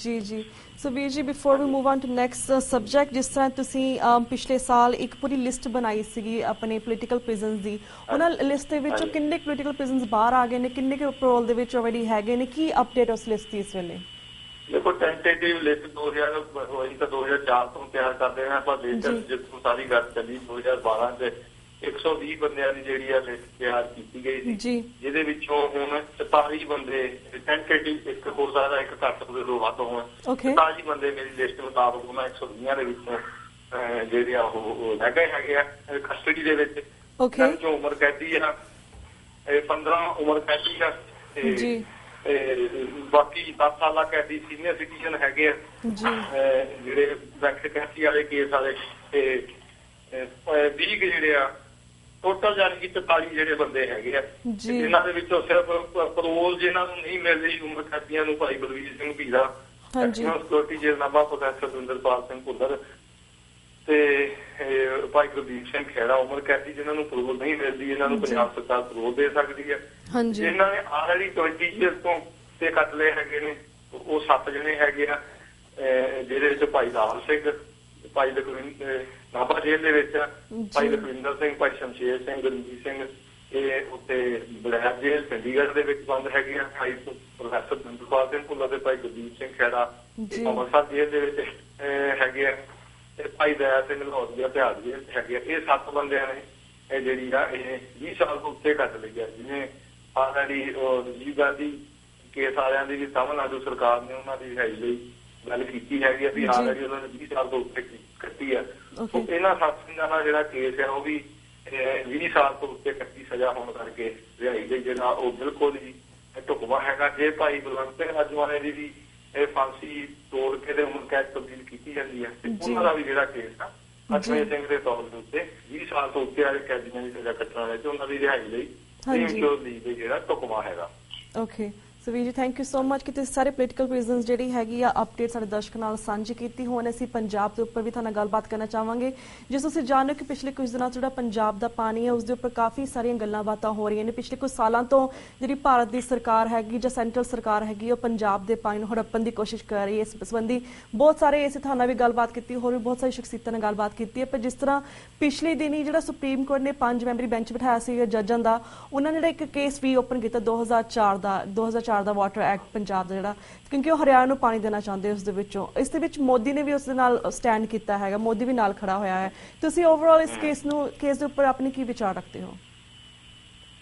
ਜੀ ਸੋ ਵੀਰ ਜੀ before we move on to next subject, ਜਿਸ ਤਰ੍ਹਾਂ ਤੁਸੀਂ ਪਿਛਲੇ ਸਾਲ ਇੱਕ ਪੂਰੀ ਲਿਸਟ ਬਣਾਈ ਸੀਗੀ ਆਪਣੇ ਪੋਲੀਟੀਕਲ ਪ੍ਰਿਜ਼ਨਸ ਦੀ, ਉਹਨਾਂ ਲਿਸਟ ਦੇ ਵਿੱਚੋਂ ਕਿੰਨੇ ਪੋਲੀਟੀਕਲ ਪ੍ਰਿਜ਼ਨਸ ਬਾਹਰ ਆ ਗਏ ਨੇ, ਕਿੰਨੇ ਕੁ ਪੈਰੋਲ ਦੇ ਵਿੱਚ ਆਲਰੇਡੀ ਹੈਗੇ ਨੇ, ਕੀ ਅਪਡੇਟ ਉਸ ਲਿਸਟ ਦੀ ਇਸ ਵੇਲੇ? ਦੇਖੋ ਟੈਂਟੇਟਿਵ ਲਿਸਟ 2004 ਤੋਂ ਤਿਆਰ ਕਰਦੇ ਹਾਂ, ਪਰ ਲੇਟੈਸਟ ਜਿੱਥੋਂ ਸਾਰੀ ਗੱਲ ਚੱਲੀ 2012 ਚ 120 ਬੰਦਿਆਂ ਦੀ ਜਿਹੜੀ ਆ ਲਿਸਟ ਤਿਆਰ ਕੀਤੀ ਗਈ ਸੀ, ਜਿਹਦੇ ਵਿੱਚੋਂ ਹੁਣ 44 ਬੰਦੇ ਟੈਂਟੇਟਿਵ, ਇੱਕ ਹੋ ਸਕਦਾ ਇੱਕ ਘੱਟ ਹੋਵੇ ਦੋ ਵੱਧ ਹੋਣ, 44 ਬੰਦੇ ਮੇਰੀ ਲਿਸਟ ਮੁਤਾਬਕ ਉਹਨਾਂ 120 ਦੇ ਵਿੱਚੋਂ ਜਿਹੜੇ ਆ ਉਹ ਹੈਗੇ ਆ ਕਸਟਡੀ ਦੇ ਵਿੱਚ। ਜੋ ਉਮਰ ਕੈਦੀ ਆ 15 ਉਮਰ ਕੈਦੀ ਆ ਤੇ ਬਾਕੀ 10 ਸਾਲਾ ਕੈਦੀ ਸੀਨੀਅਰ ਸਿਟੀਜ਼ਨ ਹੈਗੇ ਆ ਜਿਹੜੇ ਵੈਕਸੀਨ ਵਾਲੇ ਕੇਸ ਵਾਲੇ ਤੇ 20 ਜਿਹੜੇ ਆ ਟੋਟਲ ਜਾਨੀ ਕਿ 44 ਜਿਹੜੇ ਬੰਦੇ ਹੈਗੇ ਆ, ਇਹਨਾਂ ਦੇ ਵਿੱਚੋਂ ਸਿਰਫ ਪਰੋਲ ਜਿਹਨਾਂ ਨੂੰ ਨਹੀਂ ਮਿਲ ਰਹੀ ਉਮਰ ਕੈਦੀਆਂ ਨੂੰ ਭਾਈ ਬਲਵੀਰ ਸਿੰਘ ਭੀਰਾ, ਸਿਕਿਉਰਿਟੀ ਜੇਲ੍ਹਨਾਮਾ ਪ੍ਰੋਫੈਸਰ ਦਵਿੰਦਰਪਾਲ ਸਿੰਘ ਭੁੱਲਰ ਤੇ ਭਾਈ ਗੁਰਦੀਪ ਸਿੰਘ ਖੇੜਾ ਉਮਰ ਕੈਦੀ ਜਿਹਨਾਂ ਨੂੰ ਪਰੋਲ ਨਹੀਂ ਮਿਲਦੀ, ਇਹਨਾਂ ਨੂੰ ਪੰਜਾਬ ਸਰਕਾਰ ਪਰੋਲ ਦੇ ਸਕਦੀ ਹੈ। ਇਹਨਾਂ ਨੇ ਆਲਰੇਡੀ 20 ਈਅਰ ਤੋਂ ਤੇ ਕੱਟ ਲਏ ਹੈਗੇ ਨੇ, ਉਹ 7 ਜਣੇ ਹੈਗੇ ਆ, ਜਿਹਦੇ ਵਿੱਚ ਭਾਈ ਲਾਲ ਸਿੰਘ, ਭਾਈ ਲਖਵਿੰਦਰ ਨਾਭਾ ਜੇਲ੍ਹ ਦੇ ਵਿੱਚ ਭਾਈ ਲਖਵਿੰਦਰ ਸਿੰਘ, ਭਾਈ ਸ਼ਮਸ਼ੇਰ ਸਿੰਘ, ਗੁਰਮੀਤ ਸਿੰਘ ਇਹ ਉੱਤੇ ਬਲੈਕ ਜੇਲ੍ਹ ਚੰਡੀਗੜ੍ਹ ਦੇ ਵਿੱਚ ਬੰਦ ਹੈਗੇ ਆ। ਭਾਈ ਪ੍ਰੋਫੈਸਰ ਦਵਿੰਦਰਪਾਲ ਸਿੰਘ ਭੁੱਲਰ ਤੇ ਭਾਈ ਗੁਰਦੀਪ ਸਿੰਘ ਖਹਿਰਾ ਅੰਮ੍ਰਿਤਸਰ ਜੇਲ੍ਹ ਦੇ ਵਿੱਚ ਹੈਗੇ ਆ। ਤੇ ਭਾਈ ਦਇਆ ਸਿੰਘ ਲਾਹੌਰ ਦੀ ਇਤਿਹਾਸ ਜੇਲ੍ਹ ਹੈਗੇ ਆ। ਇਹ 7 ਬੰਦਿਆਂ ਨੇ ਇਹ ਜਿਹੜੀ ਆ ਇਹ 20 ਸਾਲ ਤੋਂ ਉੱਤੇ ਕੱਟ ਲਈ ਆ। ਜਿਵੇਂ ਆਲਰੇਡੀ ਰਾਜੀਵ ਗਾਂਧੀ ਕੇਸ ਵਾਲਿਆਂ ਦੀ ਵੀ ਤਮਿਲਨਾਡੂ ਸਰਕਾਰ ਨੇ ਉਹਨਾਂ ਦੀ ਰਿਹਾਈ ਲਈ ਗੱਲ ਕੀਤੀ ਹੈਗੀ ਆ ਵੀ ਆਲਰੇਡੀ ਉਹਨਾਂ ਨੇ 20 ਸਾਲ ਤੋਂ ਉੱਤੇ ਕੱਟੀ ਆ। ਸੋ ਇਹਨਾਂ 7 ਸਿੰਘਾਂ ਦਾ ਜਿਹੜਾ ਕੇਸ ਹੈ ਉਹ ਵੀ 20 ਸਾਲ ਤੋਂ ਉੱਤੇ ਕੱਟੀ ਸਜ਼ਾ ਹੋਣ ਕਰਕੇ ਰਿਹਾਈ ਲਈ ਜਿਹੜਾ ਉਹ ਬਿਲਕੁਲ ਹੀ ਢੁਕਵਾਂ ਹੈਗਾ। ਜੇ ਭਾਈ ਬਲਵੰਤ ਸਿੰਘ ਰਾਜਵਾਨੇ ਦੀ ਵੀ ਇਹ ਫਾਂਸੀ ਤੋੜ ਕੇ ਤੇ ਉਮਰ ਕੈਦ ਤਬਦੀਲ ਕੀਤੀ ਜਾਂਦੀ ਹੈ ਤੇ ਉਹਨਾਂ ਦਾ ਵੀ ਜਿਹੜਾ ਕੇਸ ਆ ਅਜਮੇਰ ਸਿੰਘ ਦੇ ਤੌਰ ਦੇ ਉੱਤੇ 20 ਸਾਲ ਤੋਂ ਉੱਤੇ ਵਾਲੇ ਕੈਦੀਆਂ ਦੀ ਸਜ਼ਾ ਕੱਟਣ ਵਾਲੇ ਤੇ ਉਹਨਾਂ ਦੀ ਰਿਹਾਈ ਲਈ ਜਿਹੜਾ ਢੁਕਵਾਂ ਹੈਗਾ। ਓਕੇ ਸੋ ਵੀਰ ਜੀ ਥੈਂਕ ਯੂ ਸੋ ਮਚ ਕਿ ਤੁਸੀਂ ਸਾਰੇ ਪੋਲੀਟੀਕਲ ਰੀਜ਼ਨਸ ਜਿਹੜੀ ਹੈਗੀ ਆ ਅਪਡੇਟ ਸਾਡੇ ਦਰਸ਼ਕਾਂ ਨਾਲ ਸਾਂਝੀ ਕੀਤੀ। ਹੁਣ ਅਸੀਂ ਪੰਜਾਬ ਦੇ ਉੱਪਰ ਵੀ ਤੁਹਾਡੇ ਨਾਲ ਗੱਲਬਾਤ ਕਰਨਾ ਚਾਹਾਂਗੇ। ਜਿਸ ਤੁਸੀਂ ਜਾਣੋ ਕਿ ਪਿਛਲੇ ਕੁਝ ਦਿਨਾਂ ਤੋਂ ਜਿਹੜਾ ਪੰਜਾਬ ਦਾ ਪਾਣੀ ਹੈ ਉਸ ਦੇ ਉੱਪਰ ਕਾਫੀ ਸਾਰੀਆਂ ਗੱਲਾਂ ਬਾਤਾਂ ਹੋ ਰਹੀਆਂ ਨੇ। ਪਿਛਲੇ ਕੁਝ ਸਾਲਾਂ ਤੋਂ ਜਿਹੜੀ ਭਾਰਤ ਦੀ ਸਰਕਾਰ ਹੈਗੀ ਜਾਂ ਸੈਂਟਰਲ ਸਰਕਾਰ ਹੈਗੀ ਉਹ ਪੰਜਾਬ ਦੇ ਪਾਣੀ ਨੂੰ ਹੜੱਪਣ ਦੀ ਕੋਸ਼ਿਸ਼ ਕਰ ਰਹੀ ਹੈ। ਇਸ ਸੰਬੰਧੀ ਬਹੁਤ ਸਾਰੇ ਅਸੀਂ ਤੁਹਾਡੇ ਨਾਲ ਵੀ ਗੱਲਬਾਤ ਕੀਤੀ, ਹੋਰ ਵੀ ਬਹੁਤ ਸਾਰੀ ਸ਼ਖਸੀਅਤਾਂ ਨਾਲ ਗੱਲਬਾਤ ਕੀਤੀ ਹੈ। ਪਰ ਜਿਸ ਤਰ੍ਹਾਂ ਪਿਛਲੇ ਦਿਨੀ ਜਿਹੜਾ ਸੁਪਰੀਮ ਕੋਰਟ ਨੇ 5 ਮੈਂਬਰੀ ਬੈਂਚ ਬਿਠਾਇਆ ਸੀ ਜੱਜਾਂ ਦਾ, ਉਹਨਾਂ ਨੇ ਜਿਹੜਾ ਇੱਕ ਕੇਸ ਵੀ ਓਪਨ ਕੀਤਾ 2004 ਦਾ ਵਾਟਰ ਐਕਟ ਪੰਜਾਬ ਦਾ ਜਿਹੜਾ, ਕਿਉਂਕਿ ਉਹ ਹਰਿਆਣਾ ਨੂੰ ਪਾਣੀ ਦੇਣਾ ਚਾਹੁੰਦੇ ਉਸ ਦੇ ਵਿੱਚੋਂ। ਇਸ ਦੇ ਵਿੱਚ ਮੋਦੀ ਨੇ ਵੀ ਉਸ ਦੇ ਨਾਲ ਸਟੈਂਡ ਕੀਤਾ ਹੈਗਾ, ਮੋਦੀ ਵੀ ਨਾਲ ਖੜਾ ਹੋਇਆ ਹੈ। ਤੁਸੀਂ ਓਵਰਆਲ ਇਸ ਕੇਸ ਦੇ ਉੱਪਰ ਆਪਣੀ ਕੀ ਵਿਚਾਰ ਰੱਖਦੇ ਹੋ?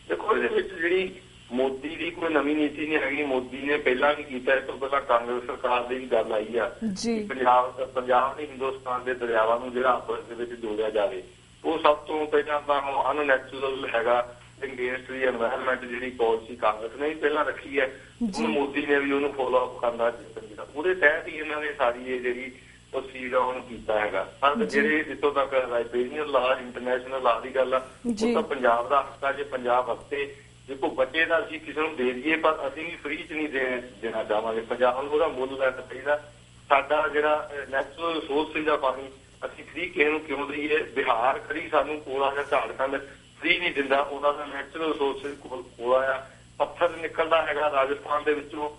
ਦੇਖੋ ਇਹਦੇ ਵਿੱਚ ਜਿਹੜੀ ਮੋਦੀ ਦੀ ਕੋਈ ਨਵੀਂ ਨੀਤੀ ਨਹੀਂ ਹੈਗੀ। ਮੋਦੀ ਨੇ ਪਹਿਲਾਂ ਵੀ ਕੀਤਾ, ਇਸ ਤੋਂ ਪਹਿਲਾਂ ਕਾਂਗਰਸ ਸਰਕਾਰ ਦੀ ਵੀ ਗੱਲ ਆਈ ਆ ਪੰਜਾਬ ਨੇ ਹਿੰਦੁਸਤਾਨ ਦੇ ਦਰਿਆਵਾਂ ਨੂੰ ਜਿਹੜਾ ਆਪਸ ਦੇ ਵਿੱਚ ਜੋੜਿਆ ਜਾਵੇ। ਉਹ ਸਭ ਤੋਂ ਪਹਿਲਾਂ ਤਾਂ ਅਨਨੈਚੁਰਲ ਹੈਗਾ ਅਗੇਂਸਟ ਦੀ ਐਨਵਾਇਰਨਮੈਂਟ ਜਿਹੜੀ ਪਾਲਿਸੀ ਕਾਂਗਰਸ ਨੇ ਪਹਿਲਾਂ ਰੱਖੀ ਹੈ, ਹੁਣ ਮੋਦੀ ਨੇ ਵੀ ਉਹਨੂੰ ਫੋਲੋ ਅਪ ਕਰਨਾ ਚਾਹੀਦਾ। ਉਹਦੇ ਤਹਿਤ ਹੀ ਇਹਨਾਂ ਨੇ ਸਾਰੀ ਇਹ ਜਿਹੜੀ ਉਹ ਚੀਜ਼ ਉਹਨੂੰ ਕੀਤਾ ਹੈਗਾ। ਪਰ ਜਿਹੜੇ ਜਿੱਥੋਂ ਤੱਕ ਰਾਈਬੇਰੀਅਨ ਲਾ ਇੰਟਰਨੈਸ਼ਨਲ ਲਾ ਦੀ ਗੱਲ ਆ ਉਹ ਤਾਂ ਪੰਜਾਬ ਦਾ ਹੱਕ ਆ। ਜੇ ਪੰਜਾਬ ਹੱਕੇ ਜੇ ਕੋਈ ਬੱਚੇ ਦਾ ਅਸੀਂ ਕਿਸੇ ਨੂੰ ਦੇ ਦਈਏ ਪਰ ਅਸੀਂ ਵੀ ਫ੍ਰੀ ਚ ਨਹੀਂ ਦੇਣਾ ਚਾਹਾਂਗੇ। ਪੰਜਾਬ ਨੂੰ ਉਹਦਾ ਮੁੱਲ ਲੈਣਾ ਚਾਹੀਦਾ। ਸਾਡਾ ਜਿਹੜਾ ਨੈਚੁਰਲ ਰਿਸੋਰਸ ਦਾ ਪਾਣੀ ਅਸੀਂ ਫ੍ਰੀ ਕਿਸੇ ਨੂੰ ਕਿਉਂ ਦਈਏ? ਬਿਹਾਰ ਖੜੀ ਸਾਨੂੰ ਕੋਲਾ ਜਾਂ ਝਾਰਖੰਡ ਫ੍ਰੀ ਨਹੀਂ ਦਿੰਦਾ, ਉਹਨਾਂ ਦਾ ਨੈਚੁਰਲ ਰਿਸੋਰਸਿਸ ਕੋਲਾ ਆ। ਪੱਥਰ ਨਿਕਲਦਾ ਹੈਗਾ ਰਾਜਸਥਾਨ ਦੇ ਵਿੱਚੋਂ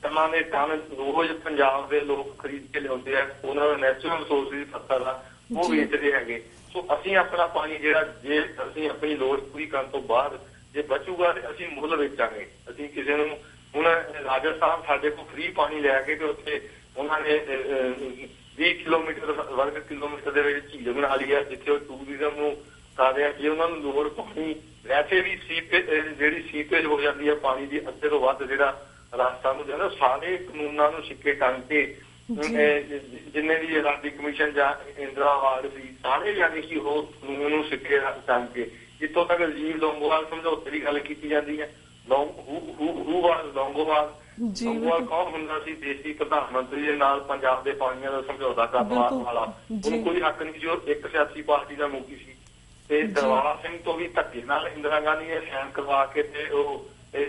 ਟਨਾਂ ਦੇ ਟਨ ਰੋਜ਼ ਪੰਜਾਬ ਦੇ ਲੋਕ ਖਰੀਦ ਕੇ ਲਿਆਉਂਦੇ ਆ। ਉਹਨਾਂ ਦਾ ਨੈਚੁਰਲ ਰਿਸੋਰਸਿਸ ਪੱਥਰ ਆ ਉਹ ਵੇਚਦੇ ਹੈਗੇ। ਸੋ ਅਸੀਂ ਆਪਣਾ ਪਾਣੀ ਜਿਹੜਾ ਜੇ ਅਸੀਂ ਆਪਣੀ ਲੋੜ ਪੂਰੀ ਕਰਨ ਤੋਂ ਬਾਅਦ ਜੇ ਬਚੂਗਾ ਤੇ ਅਸੀਂ ਮੁੱਲ ਵੇਚਾਂਗੇ। ਅਸੀਂ ਕਿਸੇ ਨੂੰ ਹੁਣ ਰਾਜਸਥਾਨ ਸਾਡੇ ਕੋਲ ਫ੍ਰੀ ਪਾਣੀ ਲੈ ਕੇ ਤੇ ਉੱਥੇ ਉਹਨਾਂ ਨੇ 20 ਕਿਲੋਮੀਟਰ ਵਰਗ ਕਿਲੋਮੀਟਰ ਦੇ ਵਿੱਚ ਝੀਲ ਬਣਾ ਲਈ ਆ ਜਿੱਥੇ ਉਹ ਟੂਰਿਜ਼ਮ ਨੂੰ ਕਰਦੇ ਆ। ਜੇ ਉਹਨਾਂ ਨੂੰ ਲੋੜ ਪਾਣੀ ਵੈਸੇ ਵੀ ਜਿਹੜੀ ਸੀਪੇਜ ਹੋ ਜਾਂਦੀ ਹੈ ਪਾਣੀ ਦੀ ਅੱਧੇ ਤੋਂ ਵੱਧ ਜਿਹੜਾ ਰਾਜਸਥਾਨ ਨੂੰ ਜਾਂਦਾ, ਸਾਰੇ ਕਾਨੂੰਨਾਂ ਨੂੰ ਸਿੱਕੇ ਟੰਗ ਕੇ ਜਿੰਨੇ ਵੀ ਆਜ਼ਾਦੀ ਕਮਿਸ਼ਨ ਜਾਂ ਇੰਦਰਾ ਅਵਾਰਡ ਸੀ ਸਾਰੇ ਯਾਨੀ ਕਿ ਉਹ ਕਾਨੂੰਨ ਨੂੰ ਸਿੱਕੇ ਟੰਗ ਕੇ ਜਿੱਥੋਂ ਤੱਕ ਰਾਜੀਵ ਲੋਂਗੋਵਾਲ ਸਮਝੌਤੇ ਦੀ ਗੱਲ ਕੀਤੀ ਜਾਂਦੀ ਹੈ। ਲੋਂਗੋਵਾਲ ਕੌਣ ਹੁੰਦਾ ਸੀ? ਦੇਸ਼ੀ ਪ੍ਰਧਾਨ ਮੰਤਰੀ ਦੇ ਨਾਲ ਪੰਜਾਬ ਦੇ ਪਾਣੀਆਂ ਦਾ ਸਮਝੌਤਾ ਕਰਨ ਵਾਲਾ। ਉਹਨੂੰ ਕੋਈ ਹੱਕ ਨਹੀਂ ਸੀ, ਉਹ ਇੱਕ ਸਿਆਸੀ ਪਾਰਟੀ ਦਾ ਮੁਖੀ ਸੀ। ਤੇ ਦਰਬਾਰਾ ਸਿੰਘ ਤੋਂ ਵੀ ਧੱਕੇ ਨਾਲ ਇੰਦਰਾ ਗਾਂਧੀ ਨੇ ਸਾਈਨ ਕਰਵਾ ਕੇ ਤੇ ਉਹ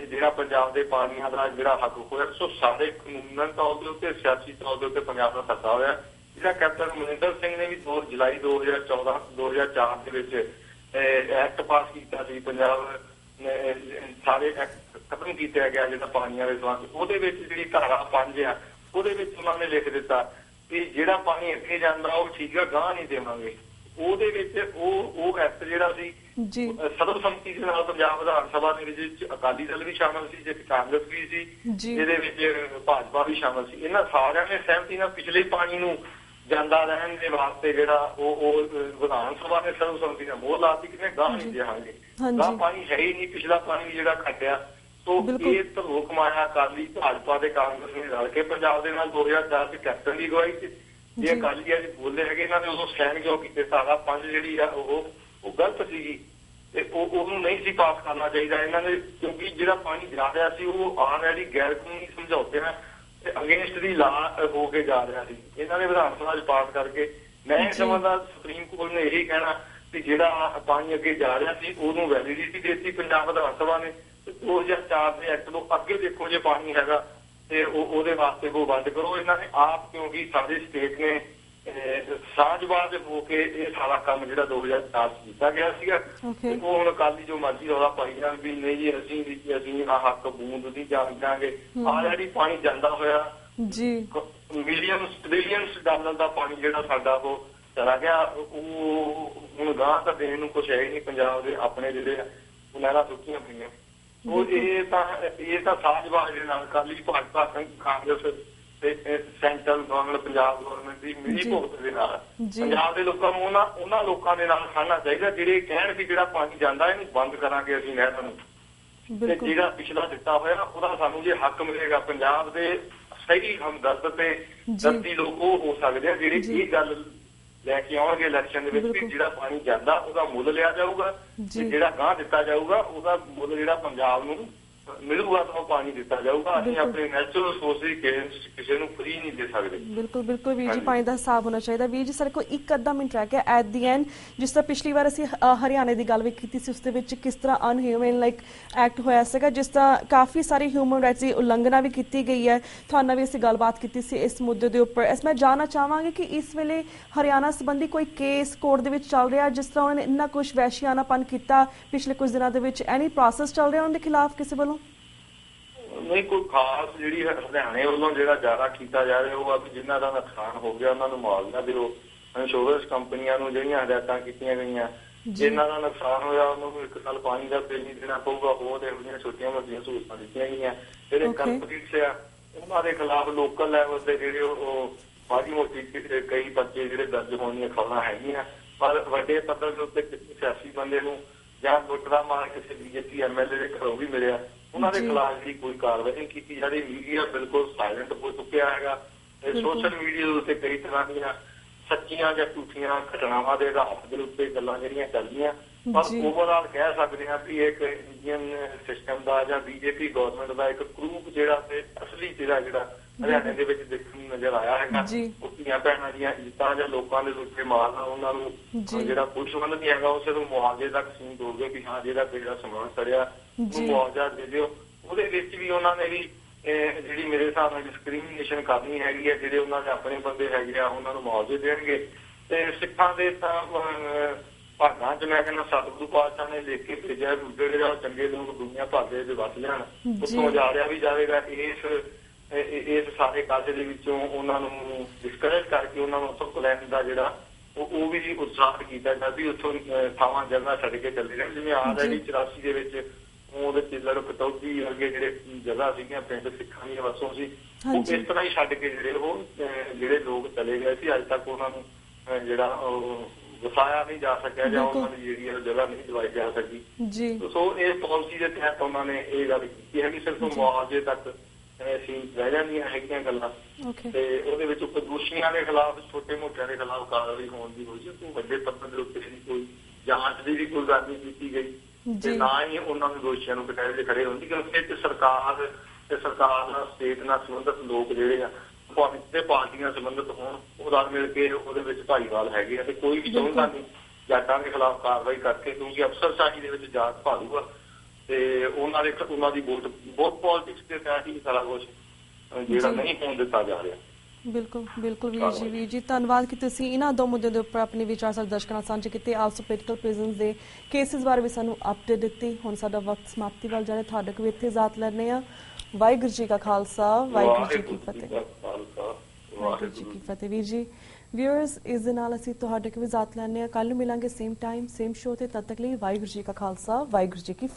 ਜਿਹੜਾ ਪੰਜਾਬ ਦੇ ਪਾਣੀਆਂ ਦਾ ਜਿਹੜਾ ਹੱਕ ਹੋਇਆ। ਸੋ ਸਾਰੇ ਕਾਨੂੰਨ ਤੌਰ ਦੇ ਉੱਤੇ ਸਿਆਸੀ ਤੌਰ ਦੇ ਉੱਤੇ ਪੰਜਾਬ ਦਾ ਧੱਕਾ ਹੋਇਆ। ਜਿਹੜਾ ਕੈਪਟਨ ਅਮਰਿੰਦਰ ਸਿੰਘ ਨੇ ਵੀ 2 ਜੁਲਾਈ 2004 ਦੇ ਵਿੱਚ ਐਕਟ ਪਾਸ ਕੀਤਾ ਸੀ। ਪੰਜਾਬ ਨੇ ਸਾਰੇ ਐਕਟ ਖਤਮ ਕੀਤਾ ਗਿਆ ਜਿਹੜਾ ਪਾਣੀਆਂ ਦੇ ਸੰਬੰਧ। ਉਹਦੇ ਵਿੱਚ ਜਿਹੜੀ ਧਾਰਾ 5 ਆ ਉਹਦੇ ਵਿੱਚ ਉਹਨਾਂ ਨੇ ਲਿਖ ਦਿੱਤਾ ਕਿ ਜਿਹੜਾ ਪਾਣੀ ਅੱਗੇ ਜਾਂਦਾ ਉਹ ਠੀਕ ਆ, ਗਾਂਹ ਨਹੀਂ ਦੇਵਾਂਗੇ। ਉਹਦੇ ਵਿੱਚ ਉਹ ਐਕਟ ਜਿਹੜਾ ਸੀ ਸਰਬਸੰਮਤੀ ਦੇ ਨਾਲ ਪੰਜਾਬ ਵਿਧਾਨ ਸਭਾ ਦੇ ਵਿੱਚ ਅਕਾਲੀ ਦਲ ਵੀ ਸ਼ਾਮਲ ਸੀ ਤੇ ਕਾਂਗਰਸ ਵੀ ਸੀ, ਇਹਦੇ ਵਿੱਚ ਭਾਜਪਾ ਵੀ ਸ਼ਾਮਲ ਸੀ। ਇਹਨਾਂ ਸਾਰਿਆਂ ਨੇ ਸਹਿਮਤੀ ਨਾਲ ਪਿਛਲੇ ਪਾਣੀ ਨੂੰ ਜਾਂਦਾ ਰਹਿਣ ਦੇ ਵਾਸਤੇ ਜਿਹੜਾ ਉਹ ਵਿਧਾਨ ਸਭਾ ਨੇ ਸਰਬਸੰਮਤੀ ਨਾਲ ਮੋਹਰ ਲਾਤੀ ਕਿ ਗਾਂਹ ਨਹੀਂ ਦੇਵਾਂਗੇ। ਗਾਂਹ ਪਾਣੀ ਹੈ ਹੀ ਨਹੀਂ, ਪਿਛਲਾ ਪਾਣੀ ਜਿਹੜਾ ਘਟਿਆ। ਸੋ ਇਹ ਤਾਂ ਲੋਕ ਮਾਇਆ ਅਕਾਲੀ ਭਾਜਪਾ ਤੇ ਕਾਂਗਰਸ ਨੇ ਰਲ ਕੇ ਪੰਜਾਬ ਦੇ ਨਾਲ 2004 ਚ ਕੈਪਟਨ ਦੀ ਅਗਵਾਈ ਚ ਜੇ ਅਕਾਲੀ ਅੱਜ ਬੋਲੇ ਹੈਗੇ ਇਹਨਾਂ ਨੇ ਉਦੋਂ ਸਹਿਣ ਕਿਉਂ ਕੀਤੇ? ਧਾਰਾ 5 ਜਿਹੜੀ ਆ ਉਹ ਗਲਤ ਸੀਗੀ ਤੇ ਉਹਨੂੰ ਨਹੀਂ ਸੀ ਪਾਸ ਕਰਨਾ ਚਾਹੀਦਾ ਇਹਨਾਂ ਨੇ, ਕਿਉਂਕਿ ਜਿਹੜਾ ਪਾਣੀ ਜਾ ਰਿਹਾ ਸੀ ਉਹ ਆਉਣ ਵਾਲੀ ਗੈਰ ਕਾਨੂੰਨੀ ਸਮਝੌਤੇ ਨਾਲ ਅਗੇਂਸਟ ਦੀ ਲਾ ਹੋ ਕੇ ਜਾ ਰਿਹਾ ਸੀ। ਇਹਨਾਂ ਨੇ ਵਿਧਾਨ ਸਭਾ ਚ ਪਾਸ ਕਰਕੇ ਮੈਂ ਸਮਝਦਾ ਸੁਪਰੀਮ ਕੋਰਟ ਨੇ ਇਹੀ ਕਹਿਣਾ ਕਿ ਜਿਹੜਾ ਪਾਣੀ ਅੱਗੇ ਜਾ ਰਿਹਾ ਸੀ ਉਹਨੂੰ ਵੈਲਿਡਿਟੀ ਦਿੱਤੀ ਪੰਜਾਬ ਵਿਧਾਨ ਸਭਾ ਨੇ। 2004 ਦੇ ਐਕਟ ਨੂੰ ਅੱਗੇ ਦੇਖੋ ਜੇ ਪਾਣੀ ਹੈਗਾ ਤੇ ਉਹਦੇ ਵਾਸਤੇ ਉਹ ਬੰਦ ਕਰੋ। ਇਹਨਾਂ ਨੇ ਆਪ ਕਿਉਂਕਿ ਸਾਰੇ ਸਟੇਟ ਨੇ ਸਾਂਝਵਾਦ ਹੋ ਕੇ ਇਹ ਸਾਰਾ ਕੰਮ ਜਿਹੜਾ 2004 ਚ ਕੀਤਾ ਗਿਆ ਸੀਗਾ ਤੇ ਉਹ ਹੁਣ ਅਕਾਲੀ ਜੋ ਮਰਜ਼ੀ ਰੌਲਾ ਪਾਈ ਜਾਣ ਵੀ ਨਹੀਂ ਜੀ ਅਸੀਂ ਆਹ ਹੱਕ ਬੂੰਦ ਨਹੀਂ ਜਾਣਾਂਗੇ। ਆਲਰੇਡੀ ਪਾਣੀ ਜਾਂਦਾ ਹੋਇਆ ਮਿਲੀਅਨਸ ਡਾਲਰ ਦਾ ਪਾਣੀ ਜਿਹੜਾ ਸਾਡਾ ਉਹ ਚਲਾ ਗਿਆ। ਉਹ ਹੁਣ ਗਾਂਹ ਤਾਂ ਦੇਣ ਨੂੰ ਕੁਛ ਹੈ ਹੀ ਨਹੀਂ। ਪੰਜਾਬ ਦੇ ਆਪਣੇ ਜਿਹੜੇ ਨਹਿਰਾਂ ਸੁੱਕੀਆਂ ਪਈਆਂ। ਉਹ ਇਹ ਤਾਂ ਸਾਜ਼ਬਾਜ਼ ਦੇ ਨਾਲ ਅਕਾਲੀ ਭਾਜਪਾ ਕਾਂਗਰਸ ਤੇ ਸੈਂਟਰਲ ਗਵਰਨਮੈਂਟ ਪੰਜਾਬ ਗਵਰਨਮੈਂਟ ਦੀ ਮਿਲੀ ਭੁਗਤ ਦੇ ਨਾਲ ਪੰਜਾਬ ਦੇ ਲੋਕਾਂ ਨੂੰ ਉਹਨਾਂ ਲੋਕਾਂ ਦੇ ਨਾਲ ਖੜਨਾ ਚਾਹੀਦਾ ਜਿਹੜੇ ਕਹਿਣ ਕਿ ਜਿਹੜਾ ਪਾਣੀ ਜਾਂਦਾ ਇਹਨੂੰ ਬੰਦ ਕਰਾਂਗੇ ਅਸੀਂ ਨਹਿਰਾਂ ਨੂੰ, ਤੇ ਜਿਹੜਾ ਪਿਛਲਾ ਦਿੱਤਾ ਹੋਇਆ ਉਹਦਾ ਸਾਨੂੰ ਜੇ ਹੱਕ ਮਿਲੇਗਾ। ਪੰਜਾਬ ਦੇ ਸਹੀ ਹਮਦਰਦ ਤੇ ਦਰਦੀ ਲੋਕ ਉਹ ਹੋ ਸਕਦੇ ਆ ਜਿਹੜੇ ਇਹ ਗੱਲ ਲੈ ਕੇ ਆਉਣਗੇ ਇਲੈਕਸ਼ਨ ਦੇ ਵਿੱਚ ਕਿ ਜਿਹੜਾ ਪਾਣੀ ਜਾਂਦਾ ਉਹਦਾ ਮੁੱਲ ਲਿਆ ਜਾਊਗਾ, ਤੇ ਜਿਹੜਾ ਗਾਂਹ ਦਿੱਤਾ ਜਾਊਗਾ ਉਹਦਾ ਮੁੱਲ ਜਿਹੜਾ ਪੰਜਾਬ ਨੂੰ ਮਿਲੂਗਾ ਤਾਂ ਉਹ ਪਾਣੀ ਦਿੱਤਾ ਜਾਊਗਾ। ਅਸੀਂ ਆਪਣੇ ਨੈਚੁਰਲ ਰਿਸੋਰਸ ਕਿਸੇ ਨੂੰ ਫ੍ਰੀ ਨਹੀਂ ਦੇ ਸਕਦੇ। ਬਿਲਕੁਲ ਬਿਲਕੁਲ ਵੀਰ ਜੀ, ਪਾਣੀ ਦਾ ਹਿਸਾਬ ਹੋਣਾ ਚਾਹੀਦਾ। ਵੀਰ ਜੀ, ਸਾਡੇ ਕੋਲ ਇੱਕ ਅੱਧਾ ਮਿੰਟ ਰਹਿ ਗਿਆ ਐਟ ਦੀ ਐਂਡ। ਜਿਸ ਤਰ੍ਹਾਂ ਪਿਛਲੀ ਵਾਰ ਅਸੀਂ ਹਰਿਆਣੇ ਦੀ ਗੱਲ ਵੀ ਕੀਤੀ ਸੀ, ਉਸ ਦੇ ਵਿੱਚ ਕਿਸ ਤਰ੍ਹਾਂ ਅਨਹਿਊਮਨ ਐਕਟ ਹੋਇਆ ਸੀਗਾ, ਜਿਸ ਤਰ੍ਹਾਂ ਕਾਫੀ ਸਾਰੀ ਹਿਊਮਨ ਰਾਈਟਸ ਦੀ ਉਲੰਘਣਾ ਵੀ ਕੀਤੀ ਗਈ ਹੈ। ਤੁਹਾਨੂੰ ਵੀ ਅਸੀਂ ਗੱਲਬਾਤ ਕੀਤੀ ਸੀ ਇਸ ਮੁੱਦੇ ਦੇ ਉੱਪਰ। ਮੈਂ ਜਾਣਨਾ ਚਾਹਾਂਗੀ ਕਿ ਇਸ ਵੇਲੇ ਹਰਿਆਣਾ ਸੰਬੰਧੀ ਕੋਈ ਕੇਸ ਕੋਰਟ ਦੇ ਵਿੱਚ ਚੱਲ ਰਿਹਾ, ਜਿਸ ਤਰ੍ਹਾਂ ਉਹਨਾਂ ਨੇ ਇੰਨਾ ਕੁਛ ਵਹਿਸ਼ੀਆਨਾਪਨ ਕੀਤਾ ਪਿਛਲੇ ਕੁਝ ਦਿਨਾਂ ਦੇ ਵਿੱਚ, ਐਨੀ ਪ੍ਰੋਸੈਸ ਚੱਲ ਰਿਹਾ ਉਹਨਾਂ ਦੇ ਖਿਲਾਫ ਕਿਸੇ ਵੱਲੋਂ? ਨਹੀਂ, ਕੋਈ ਖਾਸ ਜਿਹੜੀ ਹਰਿਆਣੇ ਵੱਲੋਂ ਜਿਹੜਾ ਜ਼ਿਆਦਾ ਕੀਤਾ ਜਾ ਰਿਹਾ ਉਹ ਆ ਵੀ ਜਿਨ੍ਹਾਂ ਦਾ ਨੁਕਸਾਨ ਹੋ ਗਿਆ ਉਹਨਾਂ ਨੂੰ ਮੁਆਵਜ਼ਾ ਦਿਓ। ਇੰਸ਼ੋਰੈਂਸ ਕੰਪਨੀਆਂ ਨੂੰ ਜਿਹੜੀਆਂ ਹਦਾਇਤਾਂ ਕੀਤੀਆਂ ਗਈਆਂ, ਜਿਨ੍ਹਾਂ ਦਾ ਨੁਕਸਾਨ ਹੋਇਆ ਉਹਨਾਂ ਨੂੰ 1 ਸਾਲ ਪਾਣੀ ਦਾ ਬਿੱਲ ਨਹੀਂ ਦੇਣਾ ਪਊਗਾ। ਹੋਰ ਇਹੋ ਜਿਹੀਆਂ ਛੋਟੀਆਂ ਮੋਟੀਆਂ ਸਹੂਲਤਾਂ ਦਿੱਤੀਆਂ ਗਈਆਂ। ਜਿਹੜੇ ਕੰਪਨੀਸ ਆ ਉਹਨਾਂ ਦੇ ਖਿਲਾਫ ਲੋਕਲ ਲੈਵਲ ਤੇ ਜਿਹੜੇ ਉਹ ਮਾੜੀ ਮੋਟੀ ਕਈ ਬੱਚੇ ਜਿਹੜੇ ਦਰਜ ਹੋਣ ਦੀਆਂ ਖਬਰਾਂ ਹੈਗੀਆਂ, ਪਰ ਵੱਡੇ ਪੱਧਰ ਦੇ ਉੱਤੇ ਕਿਸੇ ਸਿਆਸੀ ਬੰਦੇ ਨੂੰ ਜਾਂ ਲੁੱਟ ਦਾ ਮਾਰ ਕਿਸੇ ਬੀਜੇਪੀ ਐਮਐਲਏ ਦੇ ਘਰੋਂ ਵੀ ਮਿਲਿਆ, ਉਹਨਾਂ ਦੇ ਖਿਲਾਫ ਜਿਹੜੀ ਕੋਈ ਕਾਰਵਾਈ ਨਹੀਂ ਕੀਤੀ ਜਾ ਰਹੀ। ਮੀਡੀਆ ਬਿਲਕੁਲ ਸਾਇਲੈਂਟ ਹੋ ਚੁੱਕਿਆ ਹੈਗਾ। ਸੋਸ਼ਲ ਮੀਡੀਆ ਦੇ ਉੱਤੇ ਕਈ ਤਰ੍ਹਾਂ ਦੀਆਂ ਸੱਚੀਆਂ ਜਾਂ ਝੂਠੀਆਂ ਘਟਨਾਵਾਂ ਦੇ ਆਧਾਰ ਦੇ ਉੱਤੇ ਗੱਲਾਂ ਜਿਹੜੀਆਂ ਚੱਲਦੀਆਂ, ਪਰ ਓਵਰਆਲ ਕਹਿ ਸਕਦੇ ਹਾਂ ਵੀ ਇੱਕ ਇੰਡੀਅਨ ਸਿਸਟਮ ਦਾ ਜਾਂ ਬੀਜੇਪੀ ਗਵਰਨਮੈਂਟ ਦਾ ਇੱਕ ਕਰੂਪ ਜਿਹੜਾ ਤੇ ਅਸਲੀ ਜਿਹੜਾ ਹਰਿਆਣੇ ਦੇ ਵਿੱਚ ਦੇਖਣ ਨੂੰ ਨਜ਼ਰ ਆਇਆ ਹੈਗਾ। ਉਹ ਧੀਆਂ ਭੈਣਾਂ ਦੀਆਂ ਇੱਜ਼ਤਾਂ ਜਾਂ ਲੋਕਾਂ ਦੇ ਉੱਤੇ ਮਾਰਨਾ, ਉਹਨਾਂ ਨੂੰ ਜਿਹੜਾ ਪੁਲਿਸ ਵੱਲ ਨਹੀਂ ਹੈਗਾ ਉਹ ਸਿਰਫ ਮੁਆਵਜ਼ੇ ਤੱਕ ਸੀਮਿਤ ਹੋ ਗਿਆ ਕਿ ਹਾਂ ਜਿਹੜਾ ਸਮਾਨ ਸੜਿਆ ਉਹਨੂੰ ਮੁਆਵਜ਼ਾ ਦੇ ਦਿਓ। ਉਹਦੇ ਵਿੱਚ ਵੀ ਉਹਨਾਂ ਨੇ ਵੀ ਜਿਹੜੀ ਮੇਰੇ ਹਿਸਾਬ ਨਾਲ ਡਿਸਕ੍ਰਿਮੀਨੇਸ਼ਨ ਕਰਨੀ ਹੈਗੀ ਹੈ। ਜਿਹੜੇ ਉਹਨਾਂ ਦੇ ਆਪਣੇ ਬੰਦੇ ਹੈਗੇ ਆ ਉਹਨਾਂ ਨੂੰ ਮੁਆਵਜ਼ੇ ਦੇਣਗੇ। ਤੇ ਸਿੱਖਾਂ ਦੇ ਤਾਂ ਭਾਗਾਂ 'ਚ ਮੈਂ ਕਹਿੰਦਾ ਸਤਿਗੁਰੂ ਪਾਤਸ਼ਾਹ ਨੇ ਲਿਖ ਕੇ ਭੇਜਿਆ, ਜਿਹੜੇ ਚੰਗੇ ਲੋਕ ਦੁਨੀਆ ਭਰ ਦੇ ਵਿੱਚ ਵੱਸ ਜਾਣ, ਉੱਥੋਂ ਉਜਾੜਿਆ ਵੀ ਜਾਵੇਗਾ। ਇਸ ਸਾਰੇ ਕਾਸੇ ਦੇ ਵਿੱਚੋਂ ਉਹਨਾਂ ਨੂੰ ਡਿਸਕਰੇਜ ਕਰਕੇ ਉਹਨਾਂ ਨੂੰ ਉੱਥੋਂ ਲੈਣ ਦਾ ਜਿਹੜਾ ਉਹ ਵੀ ਉਤਸ਼ਾਹਿਤ ਕੀਤਾ ਗਿਆ ਵੀ ਉੱਥੋਂ ਥਾਵਾਂ ਜਗ੍ਹਾ ਛੱਡ ਕੇ ਚੱਲੇ ਜਾਣ। ਜਿਵੇਂ ਆਹ ਜਿਹੜੀ 84 ਦੇ ਵਿੱਚ ਉਹਦੇ ਚਿੱਲੜ ਕਟੌਤੀ ਵਰਗੇ ਜਿਹੜੇ ਜਗ੍ਹਾ ਸੀਗੀਆਂ ਪਿੰਡ ਸਿੱਖਾਂ ਦੀਆਂ ਵਸੋਂ ਸੀ, ਉਹ ਇਸ ਤਰ੍ਹਾਂ ਹੀ ਛੱਡ ਕੇ ਜਿਹੜੇ ਲੋਕ ਚਲੇ ਗਏ ਸੀ, ਅੱਜ ਤੱਕ ਉਹਨਾਂ ਨੂੰ ਜਿਹੜਾ ਵਸਾਇਆ ਨਹੀਂ ਜਾ ਸਕਿਆ ਜਾਂ ਉਹਨਾਂ ਦੀ ਜਿਹੜੀ ਜਗ੍ਹਾ ਨਹੀਂ ਦਵਾਈ ਜਾ ਸਕੀ। ਸੋ ਇਹ ਪਾਲਿਸੀ ਦੇ ਤਹਿਤ ਉਹਨਾਂ ਨੇ ਇਹ ਗੱਲ ਕੀਤੀ ਹੈ ਕਿ ਸਿਰਫ ਮੁਆਵਜ਼ੇ ਤੱਕ ਸੀਮਿਤ ਰਹਿ ਜਾਂਦੀਆਂ ਹੈਗੀਆਂ ਗੱਲਾਂ, ਤੇ ਉਹਦੇ ਵਿੱਚ ਦੋਸ਼ੀਆਂ ਦੇ ਖਿਲਾਫ ਛੋਟੇ ਮੋਟਿਆਂ ਦੇ ਖਿਲਾਫ ਕਾਰਵਾਈ ਹੋਣ ਦੀ ਹੋਈ ਹੈ। ਕੋਈ ਵੱਡੇ ਪੱਧਰ ਦੇ ਉੱਤੇ ਕੋਈ ਜਾਂਚ ਦੀ ਵੀ ਕੋਈ ਗੱਲ ਨਹੀਂ ਕੀਤੀ ਗਈ, ਤੇ ਨਾ ਹੀ ਉਹਨਾਂ ਨੂੰ ਦੋਸ਼ੀਆਂ ਨੂੰ ਕਟਹਿਰੇ ਦੇ ਖੜੇ ਹੁੰਦੀ, ਕਿਉਂਕਿ ਇਹ ਸਰਕਾਰ ਨਾਲ ਸਟੇਟ ਨਾਲ ਸੰਬੰਧਿਤ ਲੋਕ ਜਿਹੜੇ ਆ ਭਾਵੇਂ ਪਾਰਟੀਆਂ ਸੰਬੰਧਿਤ ਹੋਣ, ਉਹ ਰਲ ਮਿਲ ਕੇ ਉਹਦੇ ਵਿੱਚ ਭਾਈਵਾਲ ਹੈਗੇ ਆ। ਤੇ ਕੋਈ ਵੀ ਚਾਹੁੰਦਾ ਨਹੀਂ ਜੱਟਾਂ ਦੇ ਖਿਲਾਫ ਕਾਰਵਾਈ ਕਰਕੇ, ਕਿਉਂਕਿ ਅਫਸਰਸ਼ਾਹੀ ਦੇ ਵਿੱਚ ਜਾਤ ਭਾਲੂਗਾ ਤੇ ਉਹਨਾਂ ਦੀ ਵੋਟ ਬਹੁਤ ਪੋਲਿਟਿਕਸ ਦੇ ਤਹਿਤ ਹੀ ਸਾਰਾ ਕੁਝ ਜਿਹੜਾ ਨਹੀਂ ਹੋਣ ਦਿੱਤਾ ਜਾ ਰਿਹਾ। ਬਿਲਕੁਲ ਬਿਲਕੁਲ ਵੀਰ ਜੀ ਧੰਨਵਾਦ ਕਿ ਤੁਸੀਂ ਇਹਨਾਂ ਦੋ ਮੁੱਦਿਆਂ ਦੇ ਉੱਪਰ ਆਪਣੇ ਵਿਚਾਰ ਸਾਡੇ ਦਰਸ਼ਕਾਂ ਨਾਲ ਸਾਂਝੇ ਕੀਤੇ। ਆਲਸੋ ਪੋਲੀਟੀਕਲ ਪ੍ਰਿਜ਼ਨਸ ਦੇ ਕੇਸਿਸ ਬਾਰੇ ਵੀ ਸਾਨੂੰ ਅਪਡੇਟ ਦਿੱਤੀ। ਹੁਣ ਸਾਡਾ ਵਕਤ ਸਮਾਪਤੀ ਵੱਲ ਜਾ ਰਿਹਾ, ਤੁਹਾਡੇ ਕੋਲ ਇੱਥੇ ਇਜਾਜ਼ਤ ਲੈਂਦੇ ਹਾਂ। ਵਾਹਿਗੁਰੂ ਜੀ ਕਾ ਖਾਲਸਾ, ਵਾਹਿਗੁਰੂ ਜੀ ਕੀ ਫਤਿਹ। ਵਾਹਿਗੁਰੂ ਜੀ ਕੀ ਫਤਿਹ। ਵੀਰ ਜੀ ਵਿਊਅਰਸ, ਇਸ ਦੇ ਨਾਲ ਅਸੀਂ ਤੁਹਾਡੇ ਕੋਲ ਇਜਾਜ਼ਤ ਲੈਂਦੇ ਹਾਂ। ਕੱਲ ਨੂੰ ਮਿਲਾਂਗੇ ਸੇਮ ਟਾਈਮ ਸੇਮ ਸ਼ੋਅ ਤੇ। ਤਦ ਤੱਕ ਲਈ ਵਾਹਿਗੁਰੂ ਜੀ ਕਾ ਖਾਲਸਾ, ਵਾਹਿਗੁਰੂ ਜੀ ਕੀ ਫਤਿਹ।